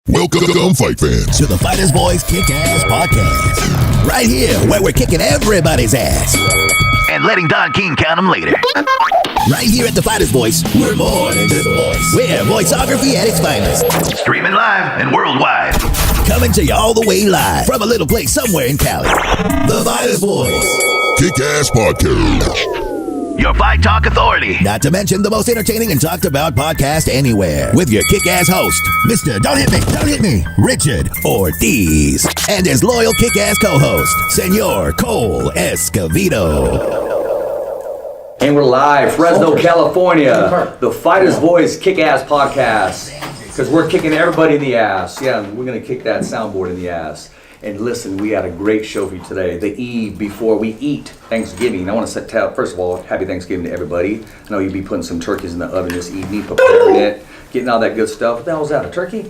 Welcome, fight fans, to the Fighters Boys Kickass podcast. Right here, where we're kicking everybody's ass and letting Don King count them later. Right here at the Fighters Voice, we're more than just voice. We're voiceography at its finest. Streaming live and worldwide. Coming to you all the way live from a little place somewhere in Cali. The Fighters Voice Kickass podcast. Your Fight Talk authority. Not to mention the most entertaining and talked about podcast anywhere. With your kick-ass host, Mr. Don't Hit Me, Richard Ortiz. And his loyal kick-ass co-host, Senor Cole Escovedo. And we're live, Fresno, California. The Fighters Voice Kick-Ass podcast. Because we're kicking everybody in the ass. Yeah, we're going to kick that soundboard in the ass. And listen, we had a great show for you today. The eve before we eat Thanksgiving. I want to tell, first of all, happy Thanksgiving to everybody. I know you'll be putting some turkeys in the oven this evening, preparing it, getting all that good stuff. What the hell is that, a turkey?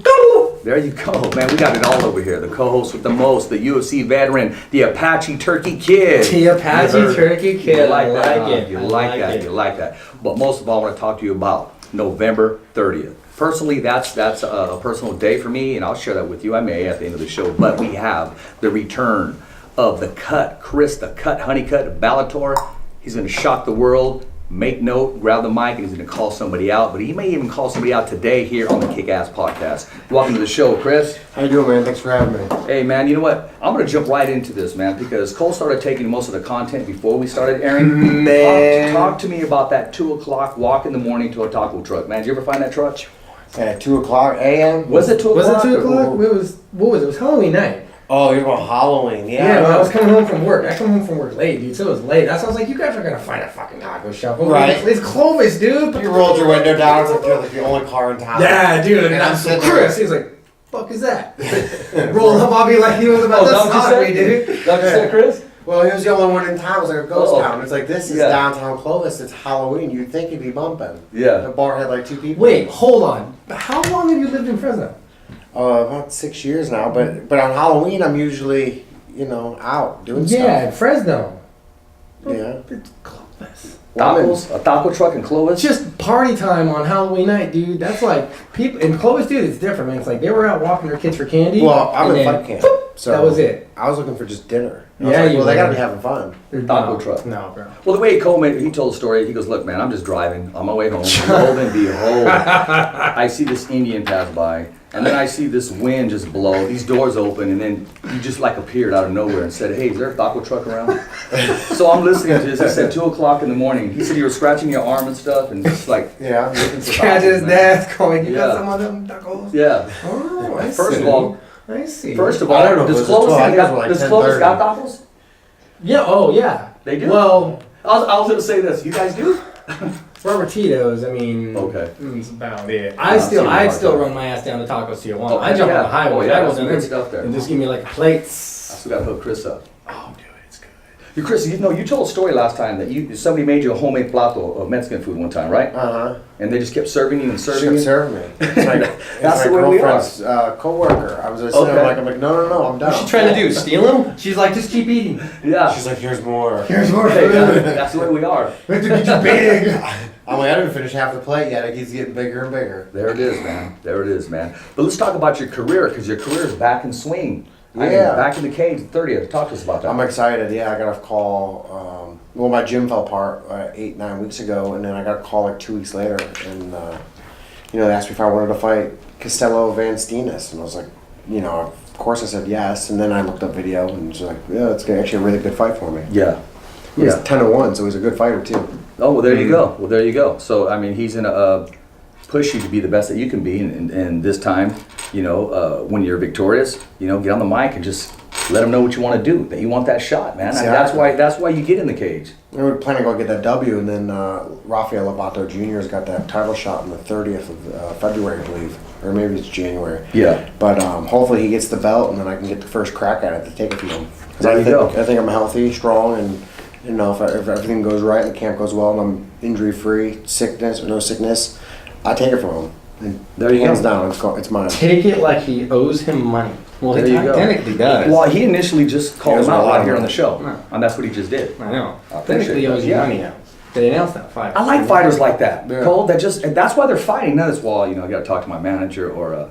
There you go, man. We got it all over here. The co-host with the most, the UFC veteran, the Apache Turkey Kid. The Apache Turkey Kid. You like that? You like that. But most of all, I want to talk to you about November 30th. Personally, that's a personal day for me, and I'll share that with you. I may at the end of the show, but we have the return of the Cut, Chris the Cut Honeycutt, Bellator. He's going to shock the world. Make note, grab the mic, and he's going to call somebody out. But he may even call somebody out today here on the Kick-Ass podcast. Welcome to the show, Chris. How you doing, man? Thanks for having me. Hey, man, you know what? I'm going to jump right into this, man, because Cole started taking most of the content before we started airing. Man. Talk to me about that 2 o'clock walk in the morning to a taco truck. Man, did you ever find that truck? At 2 o'clock a.m. Was it 2 o'clock? Was it 2 o'clock? What was it? It was Halloween night. Oh, you're about Halloween, Yeah, when I was coming home from work. I come home from work late, dude, so it was late. That's why I was like, you guys are gonna find a fucking taco shop. Right. It's Clovis, dude. You rolled your window down, it's like you're like the only car in town. Yeah, dude. And I'm sitting Chris, he was like, fuck is that? Rolling up, I'll be like, he was about to stop me, dude. Dr. Said Chris? Well, he was the only one in town. It was like a ghost town. It's like, this is Yeah. downtown Clovis. It's Halloween. You'd think it'd be bumping. Yeah. The bar had like 2 people. Wait, hold on. How long have you lived in Fresno? About 6 years now. But on Halloween, I'm usually, out doing stuff. Yeah, in Fresno. Yeah. It's Clovis. Tacos? A taco truck in Clovis? Just party time on Halloween night, dude. That's like people in Clovis, dude. It's different, man. It's like they were out walking their kids for candy. Well, I'm and in then, fight camp. So that was it. I was looking for just dinner. I was Yeah, like, you well, they were. gotta be having fun. Taco truck. No, bro. Well, the way Cole he told the story, he goes, look, man, I'm just driving on my way home. Lo and behold, I see this Indian pass by, and then I see this wind just blow, these doors open, and then he just like appeared out of nowhere and said, hey, is there a taco truck around? So I'm listening to this. He said 2 o'clock in the morning. He said you were scratching your arm and stuff, and just like Yeah. looking for Catch tacos, his man. dad's calling. You Yeah. got some of them tacos? Yeah. Oh, I see. First of all, I see. I don't know if it does was Clovis 12. I think it was like does Clovis 10:30. got tacos? Yeah. Oh, yeah. They do? Well, I was going to say this. You guys do? Robert Tito's. I mean, Okay. That's about it. I'd I'd still run my ass down to Tacos Tijuana. Oh, I jump yeah. on the highway. Oh, yeah, I there's go some down good there stuff there. and just give me like plates. I still got to hook Chris up. Oh, dude, it's good. You, Chris, you told a story last time that somebody made you a homemade plato of Mexican food one time, right? Uh-huh. And they just kept serving you and She serving kept you. serving me. It's like, That's it's the my way we are. girlfriend's co-worker. I was just sitting Okay. there I'm like, no, I'm done. What's she trying to do? Steal them? She's like, just keep eating. Yeah. She's like, here's more. Here's more Hey, food. that's the way we are. We have to get you big. I'm like, I didn't finish half the plate yet. It keeps getting bigger and bigger. There it is, man. There it is, man. But let's talk about your career, because your career is back in swing. I mean, Yeah. back in the cage, 30th. Talk to us about that. I'm excited. Yeah, I got a call. Well, my gym fell apart 8-9 weeks ago, and then I got a call like 2 weeks later, and they asked me if I wanted to fight Costello Van Steenis, and I was like, of course I said yes, and then I looked up video, and it's like, yeah, it's actually a really good fight for me. Yeah. He's Yeah. 10-1, so he's a good fighter too. Oh, well, there you go. Well, there you go. So, I mean, he's going to push you to be the best that you can be. And this time, when you're victorious, get on the mic and just let him know what you want to do, that you want that shot, man. And Exactly. that's why you get in the cage. We were planning to go get that W, and then Rafael Lovato Jr.'s got that title shot on the 30th of February, I believe. Or maybe it's January. Yeah. But hopefully he gets the belt, and then I can get the first crack at it to take it from him. 'Cause There you go. I think I'm healthy, strong, and if everything goes right and the camp goes well and I'm injury-free, sickness or no sickness, I take it from him. And There you hands go. down, it's mine. Take it like he owes him money. Well, There he you go. technically does. Well, he initially just called He owes him me a out lot right of here on money. the show. No. And that's what he just did. I know. I appreciate Technically that. owes you Yeah. money now. They announced that fight. I like fighters like that, Yeah. Cole. And that's why they're fighting. Not as well, I got to talk to my manager or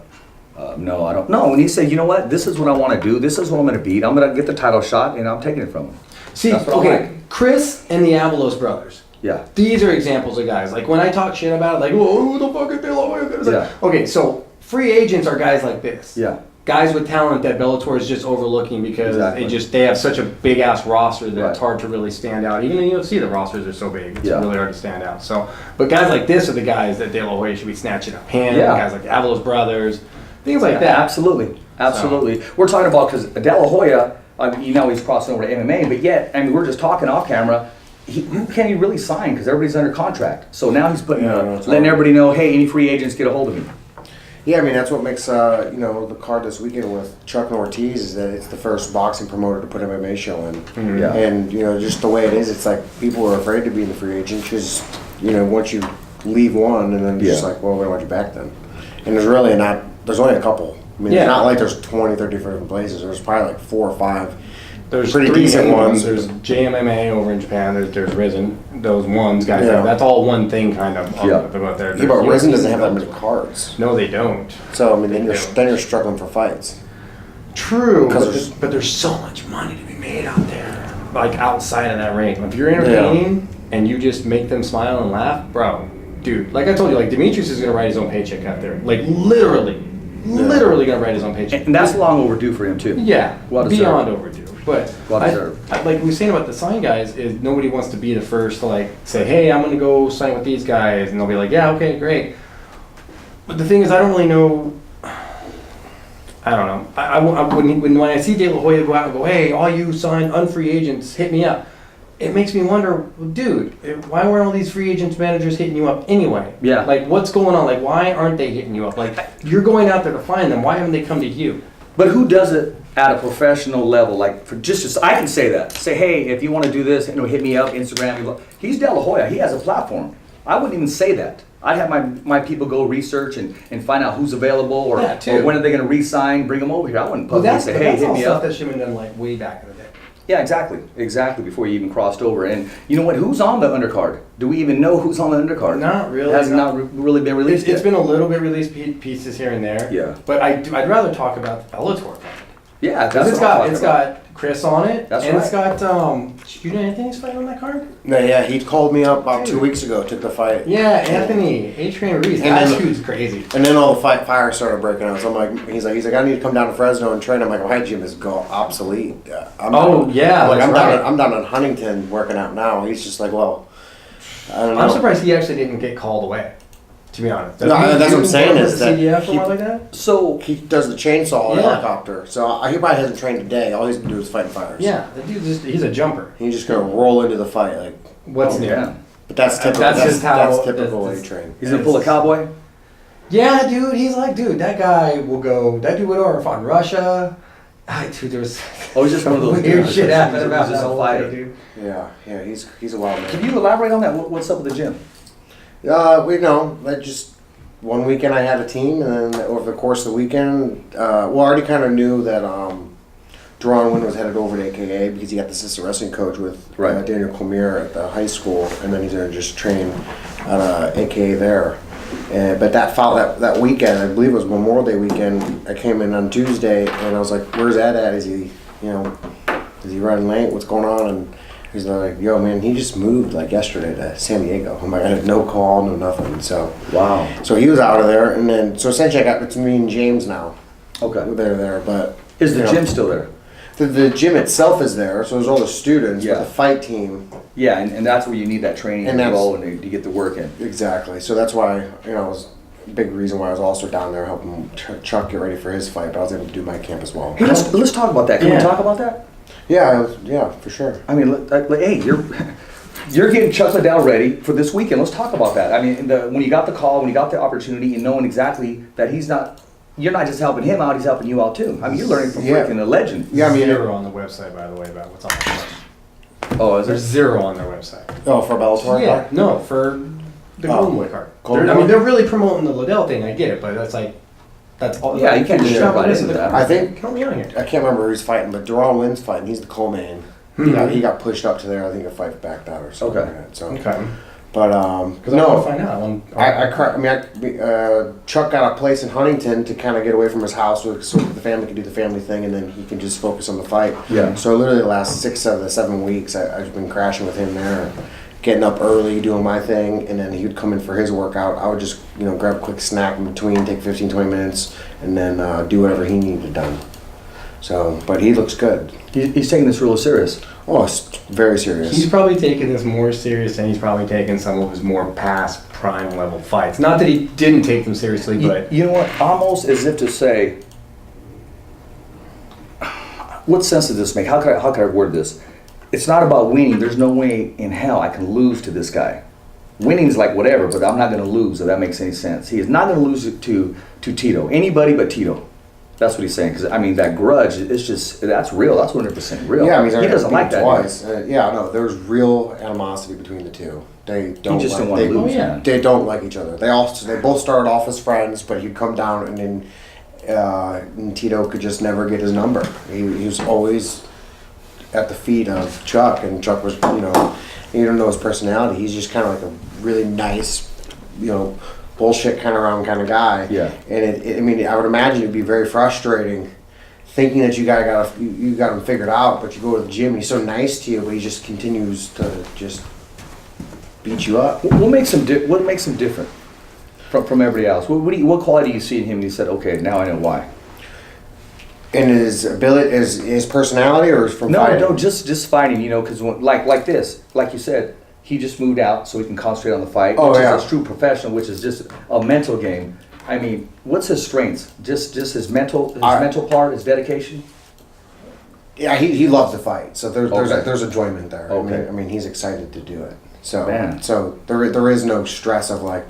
No, I don't. No, and he said, you know what? This is what I want to do. This is what I'm going to beat. I'm going to get the title shot, and I'm taking it from him. See, That's what I okay, like. Chris and the Avalos brothers. Yeah. These are examples of guys. Like when I talk shit about it, like, oh, who the fuck is De La Hoya? Yeah. Okay, so free agents are guys like this. Yeah. Guys with talent that Bellator is just overlooking because they have such a big ass roster that it's hard to really stand out. Even in the UFC, the rosters are so big, it's really hard to stand out. So, but guys like this are the guys that De La Hoya should be snatching up hands. Yeah. Guys like the Avalos brothers, things like that. Absolutely. Absolutely. So. We're talking about, because De La Hoya, you know, he's crossing over to MMA, but yet, I mean, we're just talking off camera. Who can he really sign? Because everybody's under contract. So now he's putting, letting everybody know, hey, any free agents, get a hold of me. Yeah, I mean, that's what makes, you know, the card this weekend with Chuck and Ortiz is that it's the first boxing promoter to put an MMA show in. Mm-hmm. Yeah. And, you know, just the way it is, it's like people are afraid to be in the free agent because, you know, once you leave one and then it's just like, well, we don't want you back then. And there's really not, there's only a couple. I mean, it's not like there's 20, 30 different places. There's probably like 4 or 5. There's pretty 3 decent ones. There's JMMA over in Japan. There's Risen. Those ones, guys. Yeah. That's all one thing, kind of. About there. Yeah, but Risen doesn't have that many cards. No, they don't. So I mean, then you're struggling for fights. True, but there's so much money to be made out there, like outside of that ring. If you're entertaining and you just make them smile and laugh, bro, dude. Like I told you, like Demetrius is gonna write his own paycheck out there. Like literally gonna write his own paycheck. And that's long overdue for him too. Yeah, well beyond overdue. But well like we were saying about the sign guys, is nobody wants to be the first to like say, hey, I'm gonna go sign with these guys, and they'll be like, yeah, okay, great. But the thing is, I don't really know. I don't know. I when I see De La Hoya go out and go, hey, all you signed unfree agents, hit me up. It makes me wonder, dude, why weren't all these free agents managers hitting you up anyway? Yeah. Like, what's going on? Like, why aren't they hitting you up? Like, you're going out there to find them. Why haven't they come to you? But who does it at a professional level? Like, for just I can say that. Say, hey, if you want to do this, hit me up, Instagram. He's De La Hoya. He has a platform. I wouldn't even say that. I'd have my people go research and find out who's available or when are they going to re-sign, bring them over here. I wouldn't publicly say, hey, hit me up. That should have been done like way back in the day. Yeah, exactly, before you even crossed over. And you know what, who's on the undercard? Do we even know who's on the undercard? Not really. It has not really been released It's been a little bit released pieces here and there. Yeah. But I'd rather talk about the Bellator card. Yeah, that's it's got Chris on it. That's and it's got, you know Anthony's fight on that card? No, yeah, he called me up about 2 weeks ago, took the fight. Yeah, Anthony, Adrian Ruiz, that dude's crazy. And then all the fire started breaking out. So I'm like, he's like, I need to come down to Fresno and train. I'm like, my gym is obsolete. I'm down in Huntington working out now. He's just like, well, I don't know. I'm surprised he actually didn't get called away. To be honest, that's what I'm saying is that like that. So he does the chainsaw helicopter. So he probably hasn't trained today. All he's gonna do is fight fires. Yeah, the dude he's a jumper. He's just gonna roll into the fight like what's new. Yeah. But that's typical. That's typical way to train. He's gonna pull a cowboy. Yeah, dude. He's like, dude, that guy will go. That dude would over fought in Russia. Dude, there was. He's just one of those weird shit happened about that whole fight, dude. Yeah, he's a wild man. Can you elaborate on that? What's up with the gym? We know that just. One weekend I had a team, and then over the course of the weekend, I already kind of knew that Deron Wynn was headed over to AKA because he got the assistant wrestling coach with Daniel Cormier at the high school, and then he's going to just train at AKA there. But that weekend, I believe it was Memorial Day weekend, I came in on Tuesday, and I was like, where's Ed at? Is he running late? What's going on? And he's like, yo, man, he just moved like yesterday to San Diego. I'm like, I had no call, no nothing. So wow. So he was out of there, and then so essentially it's me and James now. Okay. They're there, but is the gym still there? The gym itself is there, so there's all the students, but the fight team. Yeah, and that's where you need that training and to get the work in. Exactly. So that's why it was a big reason why I was also down there helping Chuck get ready for his fight, but I was able to do my camp as well. Hey, let's talk about that. Can we talk about that? Yeah, for sure. I mean, hey, you're getting Chuck Liddell ready for this weekend. Let's talk about that. I mean, when you got the call, when you got the opportunity, and knowing exactly that you're not just helping him out, he's helping you out too. I mean, you're learning from freaking a legend. Yeah, I mean, zero on the website, by the way, about what's on the website. Oh, is there? There's zero on their website. Oh, for Bellator? Yeah, no, for the Golden Boy card. I mean, they're really promoting the Liddell thing. I get it, but that's like. That's all. Yeah, you can't just jump right into that. I think. Help me out here. I can't remember who's fighting, but Deron Wynn's fighting. He's the co-main. He got pushed up to there. I think the fight backed out or something. Okay. Like that. So, But Because I want to find out. Chuck got a place in Huntington to kind of get away from his house, so the family can do the family thing, and then he can just focus on the fight. Yeah. So literally the last 6 of the 7 weeks, I've been crashing with him there, getting up early, doing my thing, and then he would come in for his workout. I would just grab a quick snack in between, take 15, 20 minutes, and then do whatever he needed done. So, but he looks good. He's taking this real serious. Oh, it's very serious. He's probably taking this more serious than he's probably taken some of his more past prime level fights. Not that he didn't take them seriously, but You know what? Almost as if to say, what sense does this make? How could I word this? It's not about winning. There's no way in hell I can lose to this guy. Winning's like whatever, but I'm not going to lose, if that makes any sense. He is not going to lose it to Tito. Anybody but Tito. That's what he's saying. Because, I mean, that grudge, it's just, that's real. That's 100% real. Yeah, I mean, he doesn't like that. Twice. No, there's real animosity between the two. They don't. He just don't want to lose. Man. They don't like each other. They both started off as friends, but he'd come down and then and Tito could just never get his number. He was always at the feet of Chuck, and Chuck was, you don't know his personality. He's just kind of like a really nice, bullshit kind of around kind of guy. Yeah. And I would imagine it'd be very frustrating, thinking that you got him figured out, but you go to the gym, he's so nice to you, but he just continues to just beat you up. What makes him different from everybody else? What quality do you see in him? And he said, okay, now I know why. And his ability, his personality, or from fighting? No, just fighting. Because like this, like you said, he just moved out so he can concentrate on the fight. Oh, which yeah. is a true professional, which is just a mental game. I mean, what's his strengths? Just his mental part, his dedication. Yeah, he loves to fight, so there's enjoyment there. Okay. I mean, he's excited to do it. So Man. So there is no stress of like,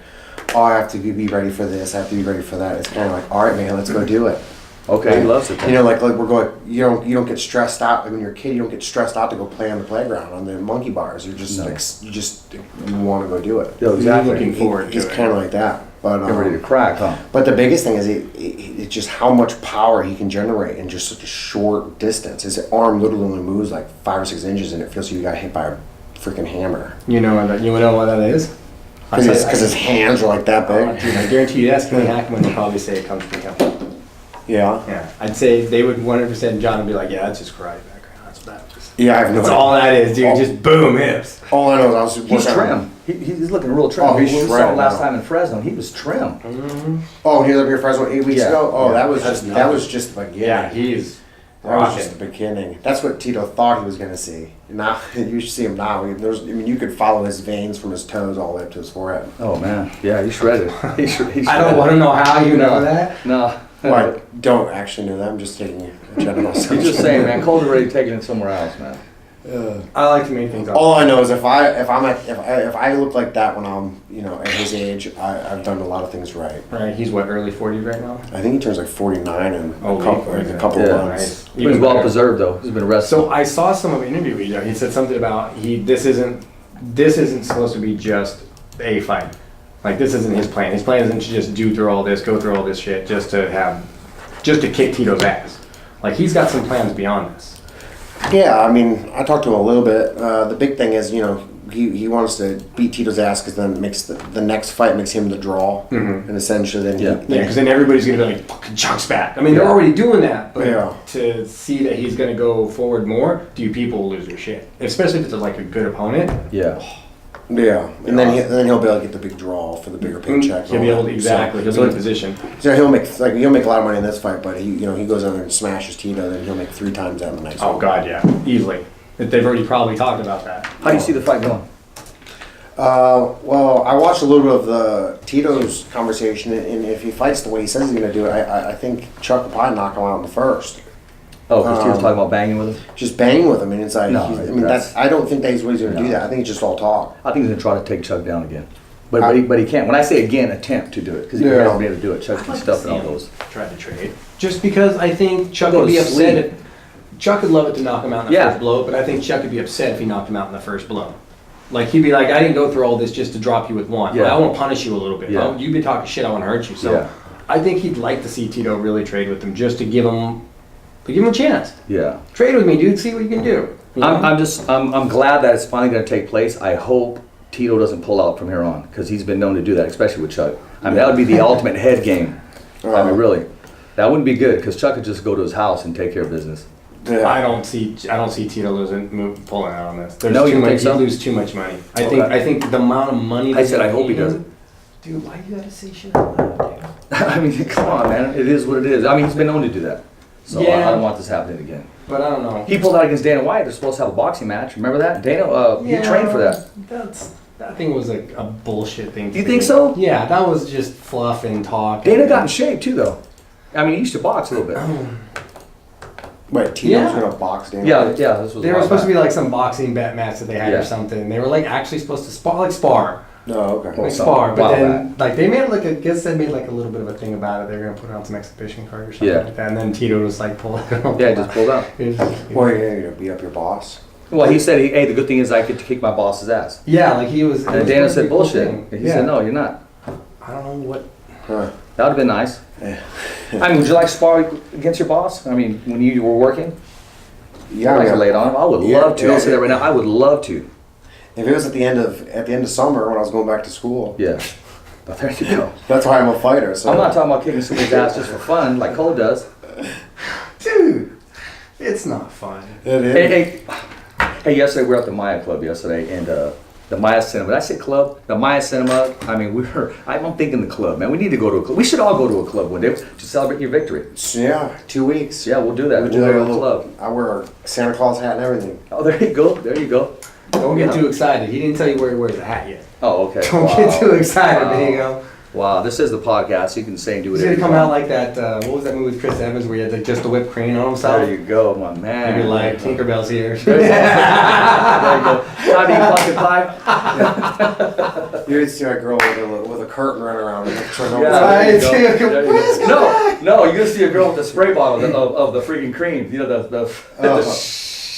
oh, I have to be ready for this, I have to be ready for that. It's kind of like, all right, man, let's go do it. Okay, he loves it. Like we're going. You don't get stressed out. Like when you're a kid, you don't get stressed out to go play on the playground on the monkey bars. You're just you want to go do it. Yeah, exactly. looking forward to He's it. kind of like that. But You're ready to crack, huh? But the biggest thing is it's just how much power he can generate in just such a short distance. His arm literally only moves like 5 or 6 inches, and it feels like you got hit by a freaking hammer. you know what that is? Because his hands are like that big. Dude, I guarantee you, ask Kenny Hackman, they'll probably say it comes from him. Yeah. Yeah, I'd say they would 100%. John would be like, yeah, that's just karate background. That's what that is. Yeah, I have no That's idea. all that is, dude. Just boom, hips. All I know is I was He's working on- trim. He's looking real trim. Oh, We he's saw him shredded last now. time in Fresno. He was trim. Oh, he was up here Fresno 8 weeks Yeah. ago. Oh, Yeah. that was That's just the beginning. Yeah, he's That was rocking. just the beginning. That's what Tito thought he was going to see. Now you should see him now. You could follow his veins from his toes all the way up to his forehead. Oh man, yeah, he's shredded. He's shredded. I don't want to know how you know that. No. Well, I don't actually know that. I'm just taking a general assumption. He's just saying, man. Cole's already taking it somewhere else, man. I like to make things up. All I know is if I look like that when I'm at his age, I've done a lot of things right. Right, he's what, early 40s right now? I think he turns like 49 in Oh, a couple okay. of Yeah. months. Nice. He's well preserved though. He's been arrested. So I saw some of an interview with you. He said something about this isn't supposed to be just a fight. Like this isn't his plan. His plan isn't to just go through all this shit just to kick Tito's ass. Like he's got some plans beyond this. Yeah, I mean, I talked to him a little bit. The big thing is, he wants to beat Tito's ass because then it makes the next fight makes him the draw, and essentially then Yeah, because then everybody's gonna be like, fucking Chuck's back. I mean, they're Yeah. already doing that, but Yeah. to see that he's gonna go forward more, do you people lose their shit? Especially if it's like a good opponent. yeah. Yeah, and then he'll be able to get the big draw for the bigger paycheck. He'll be able to exactly. He'll be in a position. So he'll make a lot of money in this fight, but he goes over and smashes Tito, then he'll make 3 times that in the next Oh one. God, yeah, easily. They've already probably talked about that. How do you see the fight going? Well, I watched a little bit of the Tito's conversation, and if he fights the way he says he's going to do it, I think Chuck will probably knock him out in the first. Oh, because he was talking about banging with him. Just banging with him, and it's like, No, I don't think that he's going to do No. that. I think it's just all talk. I think he's gonna try to take Chuck down again. But he can't. When I say again, attempt to do it because he Yeah. hasn't been able to do it. Chuck keeps stuffing all those. Try to trade. Just because I think Chuck Go would to be sleep. upset. Chuck would love it to knock him out in the Yeah. first blow, but I think Chuck would be upset if he knocked him out in the first blow. Like he'd be like, I didn't go through all this just to drop you with one. Yeah. Like, I want to punish you a little bit. Yeah. You've been talking shit. I want to hurt you. So Yeah. I think he'd like to see Tito really trade with him just to give him a chance. Yeah. Trade with me, dude. See what you can do. You know? I'm glad that it's finally gonna take place. I hope Tito doesn't pull out from here on, because he's been known to do that, especially with Chuck. I mean, that would be the ultimate head game. I mean, really, that wouldn't be good, because Chuck could just go to his house and take care of business. Yeah. I don't see Tito pulling out on this. There's No, you too think much. so? He lose too much money. Okay. I think the amount of money. I said I hope he doesn't. Dude, why you gotta say shit like that, dude? I mean, come on, man. It is what it is. I mean, he's been known to do that. So Yeah. I don't want this happening again. But I don't know. He pulled out against Dana White. They're supposed to have a boxing match. Remember that? Dana, he trained for that. That thing was a bullshit thing. Do you think so? Yeah, that was just fluff and talk. Dana got in shape too, though. I mean, he used to box a little bit. Wait, Tito's Yeah. gonna box Dana? Yeah, this was. They were supposed to be like some boxing bet match that they had Yeah. or something. They were like actually supposed to spar. No, okay. Well, Like some spar, but while then like they made like I guess they made like a little bit of a thing about it. They were gonna put it on some exhibition card or something Yeah. like that. And then Tito was like pull it out. Yeah, just pulled out. Well, you're gonna beat up your boss. Well, he said, hey, the good thing is I get to kick my boss's ass. Yeah, like he was. And Dana said, bullshit. And he said, no, you're not. I don't know what. Huh. That would have been nice. I mean, would you like to spar against your boss? I mean, when you were working? Yeah, I'd like yeah. to lay it on him. I would Yeah, love to. yeah, I'll say that yeah. right now. I would love to. If it was at the end of summer when I was going back to school, Yeah. But there you go. that's why I'm a fighter. So I'm not talking about kicking somebody's ass just for fun, like Cole does. Dude, it's not fun. It is. Hey, yesterday we were at the Maya Club yesterday, and the Maya Cinema. Did I say club? The Maya Cinema. I mean, I'm thinking the club, man. We need to go to a club. We should all go to a club one day to celebrate your victory. Yeah, 2 weeks. Yeah, we'll do that. We'll We'll do go to a a little club. I wear a Santa Claus hat and everything. Oh, there you go. There you go. Don't get Yeah. too excited. He didn't tell you where he wears the hat yet. Oh, okay. Don't Wow. get too excited. Wow. There you go. Wow, this is the podcast. You can say and do He's whatever gonna you come out want. like that. What was that movie with Chris Evans where he had like just a whipped cream on himself? There you go, my man. Maybe like Tinkerbell's here. There you go. How do you pumpkin pie? You would see a girl with a curtain running around. And Yeah, there you go. Right. There you Where's go. No, you're gonna see a girl with a spray bottle of the freaking cream. You know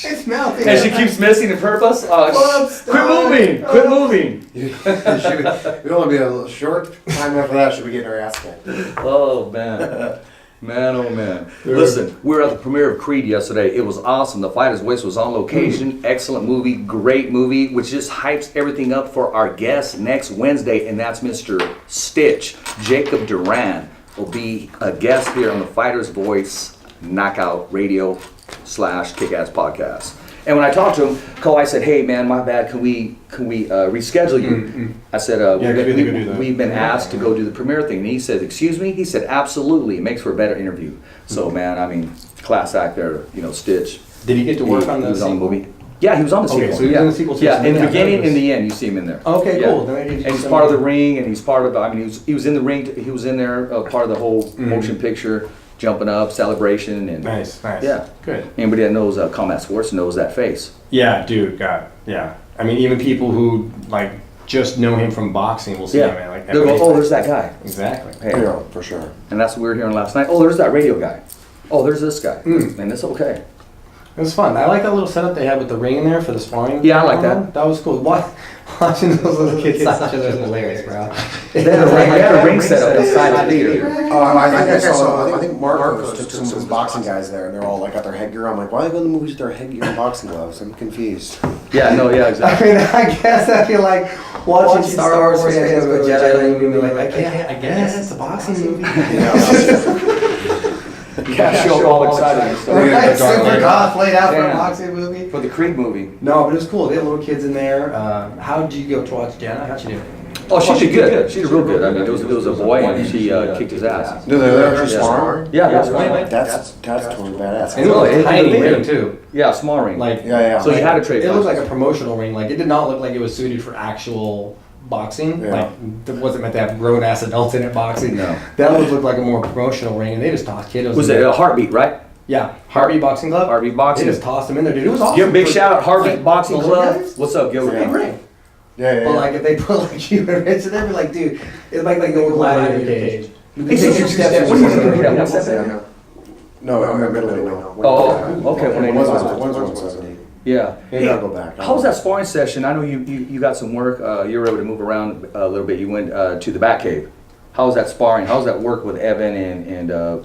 It's melting. and she keeps missing on purpose. Quit moving! Quit moving! It'd only be a little short time after that. She'll be getting her ass kicked. Oh man. Man, oh man. Listen, we were at the premiere of Creed yesterday. It was awesome. The Fighter's Voice was on location. Excellent movie, great movie, which just hypes everything up for our guest next Wednesday, and that's Mr. Stitch. Jacob Duran will be a guest here on the Fighter's Voice Knockout Radio / Kickass podcast. And when I talked to him, Cole, I said, "Hey man, my bad. Can we reschedule you?" I said, "We've been asked to go do the premiere thing." And he said, "Excuse me?" He said, "Absolutely. It makes for a better interview." So man, I mean, class act there, Stitch. Did he get to work on the He was on the sequel? movie. Yeah, he was on the sequel. Okay, so he was yeah. in the sequel too, Yeah, so in the yeah, beginning, that was- in the end, you see him in there. Okay, Yeah. cool. Then I did And just he's some- part of the ring, and he's part of. I mean, he was in the ring. He was in there, part of the whole motion picture, jumping up, celebration, and Nice. yeah. Good. Anybody that knows Combat Sports knows that face. Yeah, dude. God. Yeah. I mean, even people who like just know him from boxing will see him. And, like, They'll go, "Oh, there's that guy." Exactly. Hey, Yeah, for sure. and that's what we were hearing last night. "Oh, there's that radio guy. Oh, there's this guy," and it's okay. It was fun. I like that little setup they had with the ring in there for the sparring. Yeah, I like that. That was cool. Watching those little kids slap each other is hilarious, bro. They had a ring set up inside the theater. Oh, I think Marcos took some boxing guys there, and they're all like got their headgear on. I'm like, why are they going to the movies with their headgear and boxing gloves? I'm confused. Yeah, no, yeah, I exactly. mean, I guess I feel like watching Star Wars fans go Jedi movie, like, I guess it's a boxing movie. Yeah, show up all excited and stuff. Right, super goth laid out for a Damn. boxing movie. For the Creed movie. No, but it was cool. They had little kids in there. How did you go to watch Jenna? How'd you do? Oh, she did good. She did real good. I mean, it was a boy, and she kicked his ass. No, they're just sparring. Yeah, that's right. That's totally badass. And it was a it- tiny it- ring too. Yeah, small ring. Like, Yeah. So you had to trade. it looked like punches. a promotional ring. Like, it did not look like it was suited for actual boxing. Yeah. Like, it wasn't meant to have grown ass adults in it boxing. No. That looked like a more promotional ring, and they just tossed kiddos. Was in it there. a Heartbeat, right? Yeah, Heartbeat Boxing Club. Heartbeat Boxing. They just tossed them in there, dude. It was awesome. Give a big For- shout out, Heartbeat Boxing those Club. guys? What's up, Gilbert? Big ring. Yeah. But like if they put like you and Rich in there, be like, dude, it's like the old gladiator cage. They Hey, so take two steps. what do you think? Yeah, what's that? Yeah. No, I'm in middleweight now. Oh, okay, 180. One's 170. Yeah. Maybe I'll go back. How was that sparring session? I know you got some work. You were able to move around a little bit. You went to the Batcave. How was that sparring? How was that work with Evan and Oh,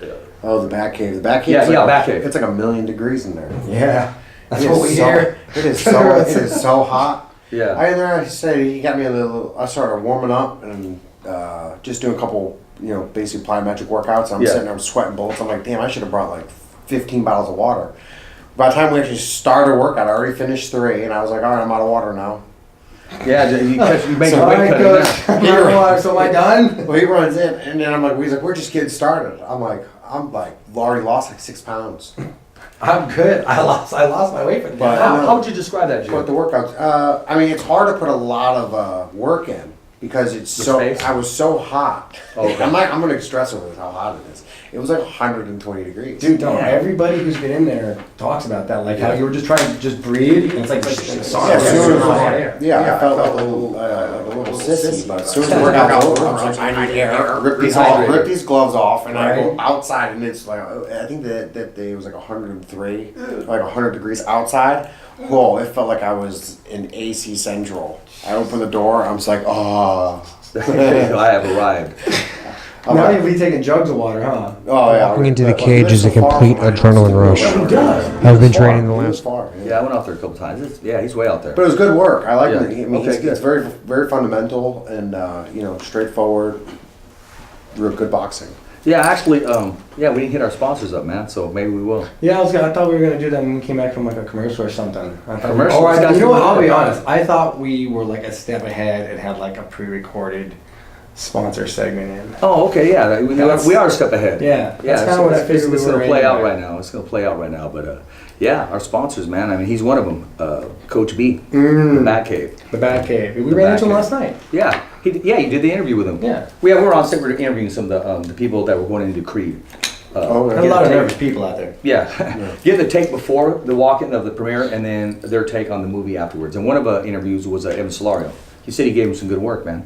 the Batcave. The Batcave. Yeah, Batcave. It's like 1,000,000 degrees in there. Yeah, that's It what is we so- hear. It is so hot. Yeah. I said he got me a little. I started warming up and just doing a couple, basic plyometric workouts. I'm sitting there, I'm sweating bullets. I'm like, damn, I should have brought like 15 bottles of water. By the time we actually started a workout, I already finished 3, and I was like, all right, I'm out of water now. Yeah, you make So a weight cut in there. So am I done? Well, he runs in, and then he's like, we're just getting started. I'm like, already lost like 6 pounds. I'm good. I lost my weight for the But- day. How would you describe that, But Jim? the workouts, it's hard to put a lot of work in because it's space? I was so hot. Oh, okay. I'm going to stress over how hot it is. It was like 120 degrees. Dude, no, everybody who's been in there talks about that. Like how you were just trying to just breathe, and it's like just in the sauna. Yeah, as soon as hot air. I felt like a little sissy, but as soon as the workout got over, I was like, I need air. Rip these gloves off, and I go outside, and it's like, I think that day was like 103, like 100 degrees outside. Whoa, it felt like I was in AC Central. I opened the door, I was like, oh. I have arrived. Now you'll be taking jugs of water, huh? Oh yeah. Walking into the cage is a complete adrenaline rush. I've been training the last. Yeah, I went out there a couple times. He's way out there. But it was good work. I like Yeah. it. I mean, Okay, it's very, very fundamental and straightforward. Real good boxing. Yeah, actually, we didn't hit our sponsors up, man. So maybe we will. Yeah, I thought we were gonna do that when we came back from like a commercial or something. Commercial? You know what? I'll be honest. I thought we were like a step ahead and had like a pre-recorded sponsor segment in. Oh, okay, yeah. We are a step ahead. Yeah, Yeah, that's kind of what I figured. it's going to play out right now. It's going to play out right now. But yeah, our sponsors, man. I mean, he's one of them. Coach B, the Bat Cave. The Bat Cave. We The ran Bat into him Cave. last night. Yeah, you did the interview with him. Yeah. We were on set. We were interviewing some of the people that were going into Creed. Had a lot of nervous people out there. Yeah, get the take before the walk-in of the premiere, and then their take on the movie afterwards. And one of the interviews was Evan Solario. He said he gave him some good work, man.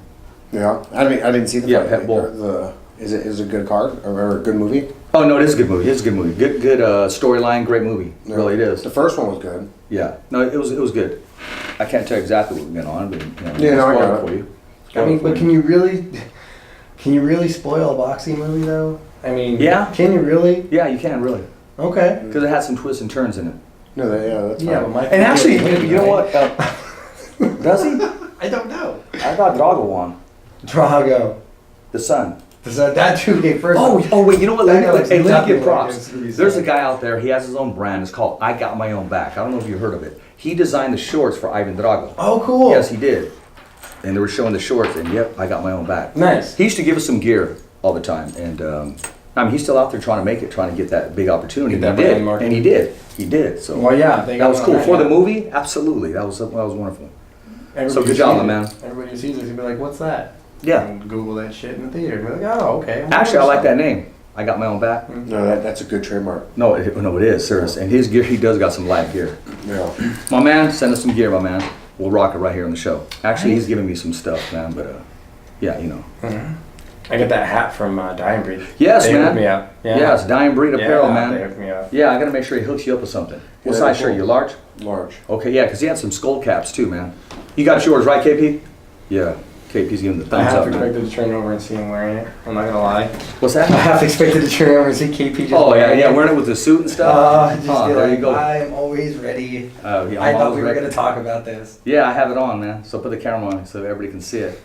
Yeah, I didn't see the Yeah, fight. Pet Bull. Is it a good card or a good movie? Oh no, it is a good movie. It's a good movie. Good storyline, great movie. Really, it is. The first one was good. Yeah, no, it was good. I can't tell you exactly what went on, but Yeah, no, I spoil got it it. for you. I mean, but can you really spoil a boxing movie though? I mean, Yeah. Can you really? Yeah, you can really, Okay. because it had some twists and turns in it. No, that's Yeah, fine. but And actually, you know what? Does he? I don't know. I thought Drago won. Drago. The son. That dude came first. Oh wait, you know what? That Let guy me looks give nothing props. like his There's son. a guy out there. He has his own brand. It's called I Got My Own Back. I don't know if you heard of it. He designed the shorts for Ivan Drago. Oh, cool. Yes, he did. And they were showing the shorts, and yep, I got my own back. Nice. He used to give us some gear all the time, and I mean, he's still out there trying to get that big opportunity. Get that He did, brand market. and he did. So Well, yeah. that was cool for the movie. Absolutely, that was wonderful. So good job, my man. Everybody who sees it, be like, "What's that?" Yeah. And Google that shit in the theater. Be like, "Oh, okay." Actually, I like that name. I got my own back. No, that's a good trademark. No, it is serious. And his gear, he does got some live gear. Yeah. My man, send us some gear, my man. We'll rock it right here on the show. Actually, he's giving me some stuff, man. But yeah, you know. I got that hat from Dying Breed. Yes, They man. hooked me up. Yeah. Yeah, it's Dying Breed apparel, They man. hooked me up. Yeah, I gotta make sure he hooks you up with something. What Yeah, size cool. shirt? You large? Large. Okay, yeah, because he had some skull caps too, man. You got yours, right, KP? Yeah, KP's giving the I thumbs half up, man. expected to turn over and see him wearing it. I'm not gonna lie. What's I that? half expected to turn over and see KP just Oh, yeah, wearing yeah, it. wearing it with the suit and stuff. Just Oh, be there like, you go. I'm always ready. Yeah, I I'm thought always we were ready. gonna talk about this. Yeah, I have it on, man. So put the camera on so everybody can see it.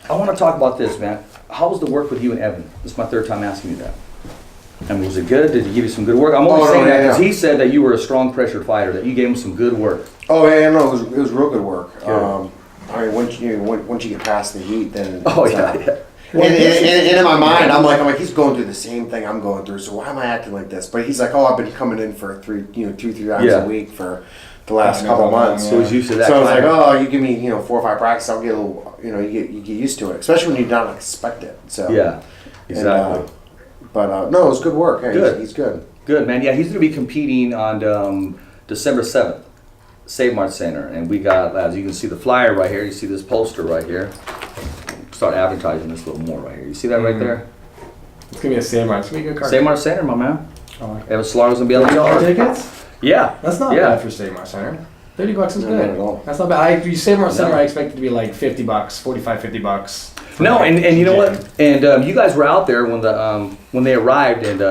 I want to talk about this, man. How was the work with you and Evan? This is my third time asking you that. And was it good? Did he give you some good work? I'm only saying that because he said that you were a strong pressured fighter, that you gave him some good work. Oh yeah, no, it was real good work. Good. I mean, once you get past the heat, then Oh, it's, yeah, yeah. And in my mind, I'm like, he's going through the same thing I'm going through. So why am I acting like this? But he's like, oh, I've been coming in for 3 times Yeah. a week for the last couple of months. So he's used to that. So I was like, climate. oh, you give me 4 or 5 practices, I'll get a little, you get used to it, especially when you don't expect it. So Yeah, exactly. But no, it was good work. Yeah, Good. He's good. Good, man. Yeah, he's going to be competing on December 7th, Save Mart Center. And we got, as you can see the flyer right here, you see this poster right here. Start advertising this a little more right here. You see that right there? It's gonna be a Samurai. It's gonna be a good card. Save Mart Center, my man. I like it. Evan Solario's going to be on the $30 card. tickets? Yeah. That's not Yeah. bad for Samurai Center. $30 is No, good. not at all. That's not bad. You Samurai Center, No. I expect it to be like $50, $45, $50. No, and you know what? And you guys were out there when they arrived, and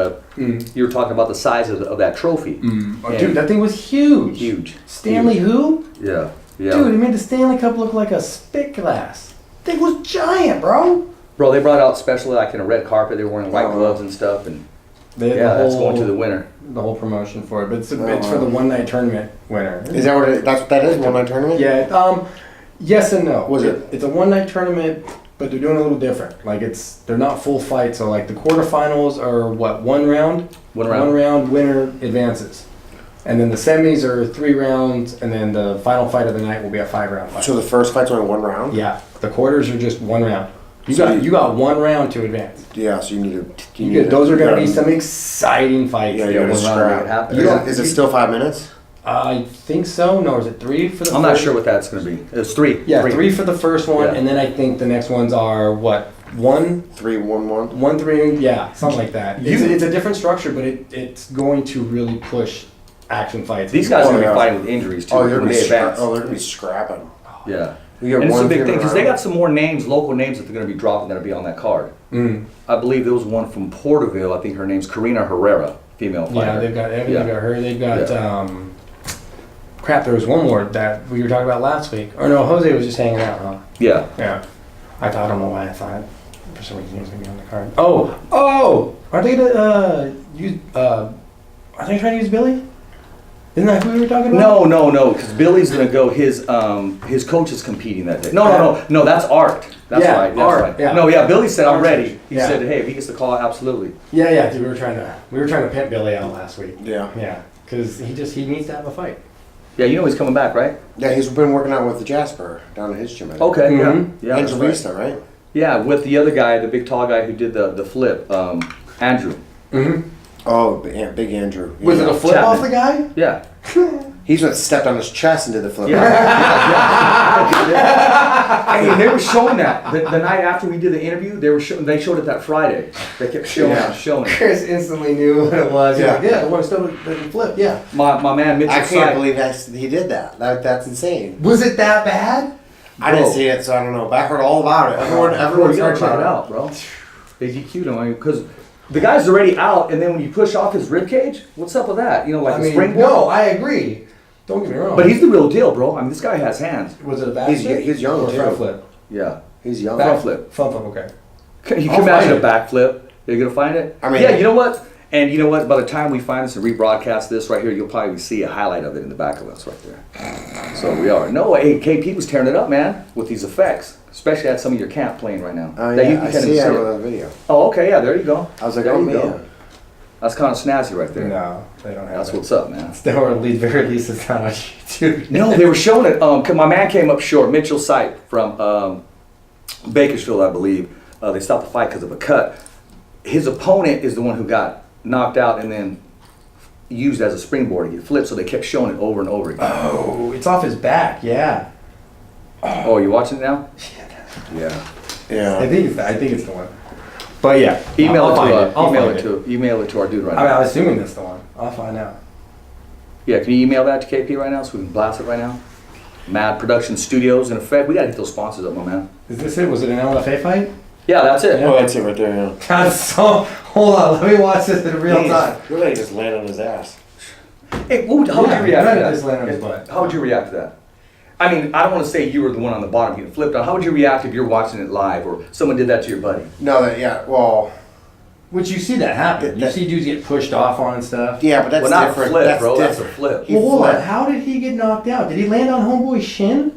you were talking about the size of that trophy. Oh, And dude, that thing was huge. huge. Stanley Huge. who? Yeah. Yeah. Dude, he made the Stanley Cup look like a spit glass. Thing was giant, bro. Bro, they brought out specially like in a red carpet. They were wearing white gloves and stuff, and They had that's going to the winner. The whole promotion for it, but it's for the one night tournament winner. Is that what that's what that is? One night tournament? Yeah. Yes and no. Was it? It's a one night tournament, but they're doing a little different. Like they're not full fight. So like the quarterfinals are what, one round? One round. One round winner advances, and then the semis are 3 rounds, and then the final fight of the night will be a 5-round fight. So the first fight's only 1 round? Yeah, the quarters are just 1 round. You got 1 round to advance. Yeah, so you need to. Those are going to be some exciting fights. Yeah, you're going to scrap. Is it still 5 minutes? I think so. No, is it 3 for the I'm first? not sure what that's going to be. It's 3. Yeah, 3 for the first one, Yeah. and then I think the next ones are what? 1, 3, 1, 1. 1, 3, yeah, something like that. It's a different structure, but it's going to really push action fights. These guys are going to yeah. be fighting with injuries too. Oh, they're when going they advance. to be scrapping. Yeah. You get And it's a one big thing thing because they around. got some more names, local names that they're going to be dropping that'll be on that card. I believe there was one from Porterville. I think her name's Karina Herrera, female fighter. Yeah, they've got Evan, Yeah. they've got her, they've got Yeah. crap. There was one more that we were talking about last week. Or no, Jose was just hanging out, huh? Yeah. Yeah. I don't know why I thought for some reason he was gonna be on the card. Oh! Are they gonna use? Are they trying to use Billy? Isn't that who we were talking about? No, because Billy's gonna go. His coach is competing that day. No, that's Art. That's Yeah, right. That's Art, right. yeah. No, yeah. Billy said I'm Art's ready. coach. He Yeah. said, hey, if he gets the call, absolutely. Yeah. Dude, we were trying to pimp Billy out last week. Yeah. Yeah, because he needs to have a fight. Yeah, you know he's coming back, right? Yeah, he's been working out with the Jasper down at his gym. I think. Okay. Mhm. Yeah. That's right. Angelista, right? Yeah, with the other guy, the big tall guy who did the flip, Andrew. Mm-hmm. Oh, Big Andrew. Was it a flip Chapman. off the guy? Yeah. He's what stepped on his chest and did the flip. Hey, they were showing that the night after we did the interview. They showed it that Friday. They kept showing it. Chris instantly knew what it was. Yeah. Yeah, the one still the flip. Yeah. My man Mitchell. I can't believe he did that. That's insane. Was it that bad? I didn't see it, so I don't know. But I heard all about it. Bro, Everyone's you gotta heard check it about out, bro. They DQ'd him because the guy's already out, and then when you push off his rib cage, what's up with that? You know, like a springboard. no, I agree. Don't get me wrong. But he's the real deal, bro. I mean, this guy has hands. was it a back He's- flip? he's young, or too. front flip? Yeah. He's young. Front flip. Front flip. Okay. You I'll can imagine a find backflip. You're gonna find it. I mean- yeah. You know what? And you know what? By the time we find this and rebroadcast this right here, you'll probably see a highlight of it in the back of us right there. So we are. No, hey, KP was tearing it up, man, with these effects. Especially at some of your camp playing right now. Oh, That yeah, you I can't even see it see it. on the video. Oh, okay. Yeah, there you go. I was like, there oh, you go. man. That's kind of snazzy right there. No, they don't have That's it. what's up, man. Or at least very least it's not on YouTube. No, they were showing it. 'Cause my man came up short, Mitchell Sight from Bakersfield, I believe. They stopped the fight because of a cut. His opponent is the one who got knocked out and then used as a springboard to get flipped, so they kept showing it over and over again. Oh, it's off his back. Yeah. Oh, you watching it now? Yeah. Yeah. I think it's the one. But yeah, Email I'll find it I'll to find it. email it to our dude right I mean, now. I'm assuming that's the one. I'll find out. Yeah, can you email that to KP right now so we can blast it right now? Mad Production Studios in effect. We gotta get those sponsors up, my man. Is this it? Was it an LFA fight? Yeah, that's it. Oh, that's it right there, yeah. That's so. Hold on, let me watch this in real time. Look like he just landed on his ass. Hey, how would you react to that? Just land on his butt. How would you react to that? I mean, I don't want to say you were the one on the bottom getting flipped on. How would you react if you're watching it live or someone did that to your buddy? No, well, Which you see that happen. You That- see dudes get pushed off on and stuff. yeah, but that's Well, not a different. flip, That's bro. That's a different. flip. He Well, hold on. flipped. How did he get knocked out? Did he land on homeboy's shin?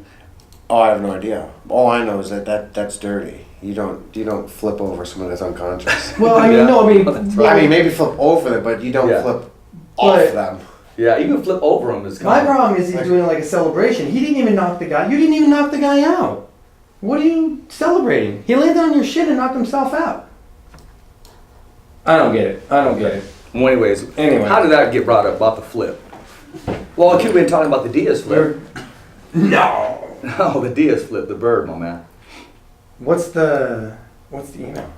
Oh, I have no idea. All I know is that's dirty. You don't flip over someone that's unconscious. Well, I mean, Yeah. no, I mean, That's I mean, maybe flip over them, but you don't Yeah. flip off But- them. Yeah, even flip over him is my kind of... problem is he's doing like a celebration. He didn't even knock the guy. You didn't even knock the guy out. What are you celebrating? He landed on your shin and knocked himself out. I don't get it. Well, anyways, Anyway. how did that get brought up about the flip? Well, we've been talking about the Diaz flip. No. Oh, the Diaz flip, the bird, my man. What's the email?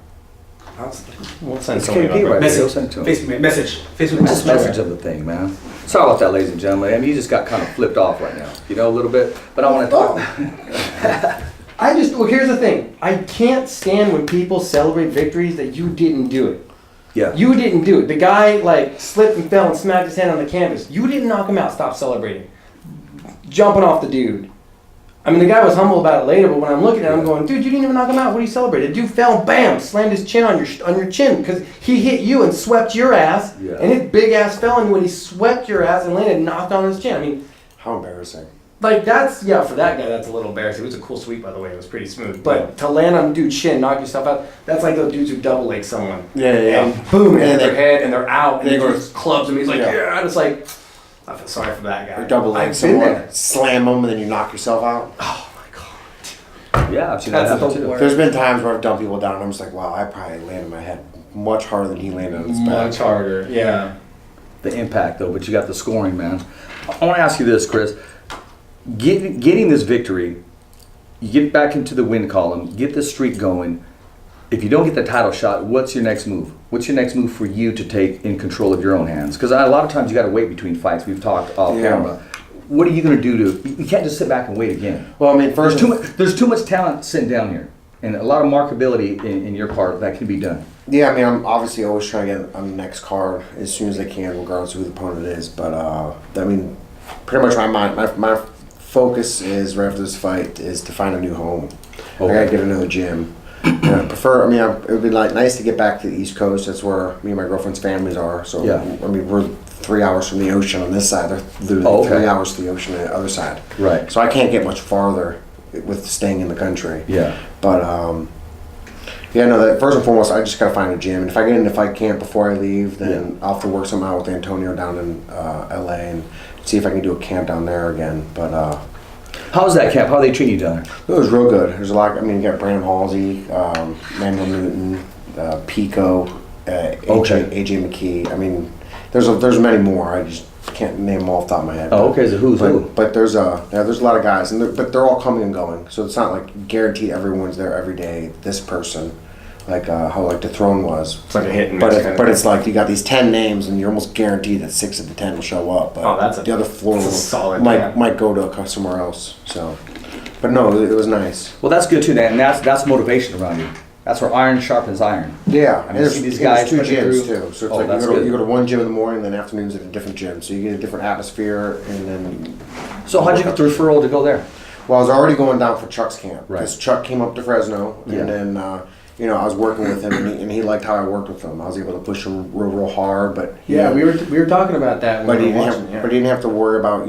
We'll send It's something KP over. right there. Message. You'll send it to him. Facebook message. Facebook Just message of the thing, man. Sorry about that, ladies and gentlemen. I mean, you just got kind of flipped off right now, you know, a little bit. But I want to talk. Well, here's the thing. I can't stand when people celebrate victories that you didn't do it. Yeah. You didn't do it. The guy, like, slipped and fell and smacked his head on the canvas. You didn't knock him out. Stop celebrating. Jumping off the dude. I mean, the guy was humble about it later, but when I'm looking at him, I'm going, dude, you didn't even knock him out. What are you celebrating? The dude fell, bam, slammed his chin on your chin because he hit you and swept your ass, and his big ass fell on you when he swept your ass and landed and knocked on his chin. I mean, how embarrassing. Like, that's, for that guy, that's a little embarrassing. It was a cool sweep, by the way. It was pretty smooth. But to land on dude's chin, knock yourself out, that's like those dudes who double leg someone. Yeah. And boom, and their head, and they're out, and they he go just clubs him. He's like, and it's like, I feel sorry for that guy. Or double leg someone, slam them, and then you knock yourself out. Oh, my God. Yeah, I've seen that happen too. There's been times where I've dumped people down, and I'm just like, wow, I probably landed my head much harder than he landed on his back. Much harder, yeah. The impact, though, but you got the scoring, man. I want to ask you this, Chris. Getting this victory, you get back into the win column, get this streak going. If you don't get the title shot, what's your next move? What's your next move for you to take in control of your own hands? Because a lot of times you got to wait between fights. We've talked off camera. What are you going to do you can't just sit back and wait again. Well, I mean, first there's too much talent sitting down here, and a lot of marketability in your part that can be done. Yeah, I mean, I'm obviously always trying to get on the next card as soon as I can, regardless of who the opponent is. But I mean, pretty much my focus is right after this fight is to find a new home. I gotta get another gym. And I prefer. I mean, it would be nice to get back to the East Coast. That's where me and my girlfriend's families are. So I mean, we're 3 hours from the ocean on this side. They're literally 3 hours to the ocean on the other side. Right. So I can't get much farther with staying in the country. Yeah. But that first and foremost, I just gotta find a gym. And if I get into fight camp before I leave, then I'll have to work something out with Antonio down in LA and see if I can do a camp down there again. But how's that camp? How are they treating you down there? it was real good. There's a lot. I mean, you got Brandon Halsey, Manuel Newton, Pico, AJ McKee. I mean, there's many more. I just can't name them all off the top of my head. Oh, okay. So who's who? But there's a lot of guys, but they're all coming and going. So it's not like guaranteed everyone's there every day. This person, like how like the Throne was. It's like a hit and miss. But it's like you got these 10 names, and you're almost guaranteed that 6 of the 10 will show up. But the other 4 might go to somewhere else. So, but no, it was nice. Well, that's good too, and that's motivation around you. That's where iron sharpens iron. Yeah, I mean, see these guys there's 2 gyms through. too. So it's like you go to one gym in the morning, then afternoons at a different gym. So you get a different atmosphere, and then. So how'd you get the referral to go there? Well, I was already going down for Chuck's camp because Right. Chuck came up to Fresno, and then I was working with him, and he liked how I worked with him. I was able to push him real hard, but we were talking about that. But he didn't have to worry about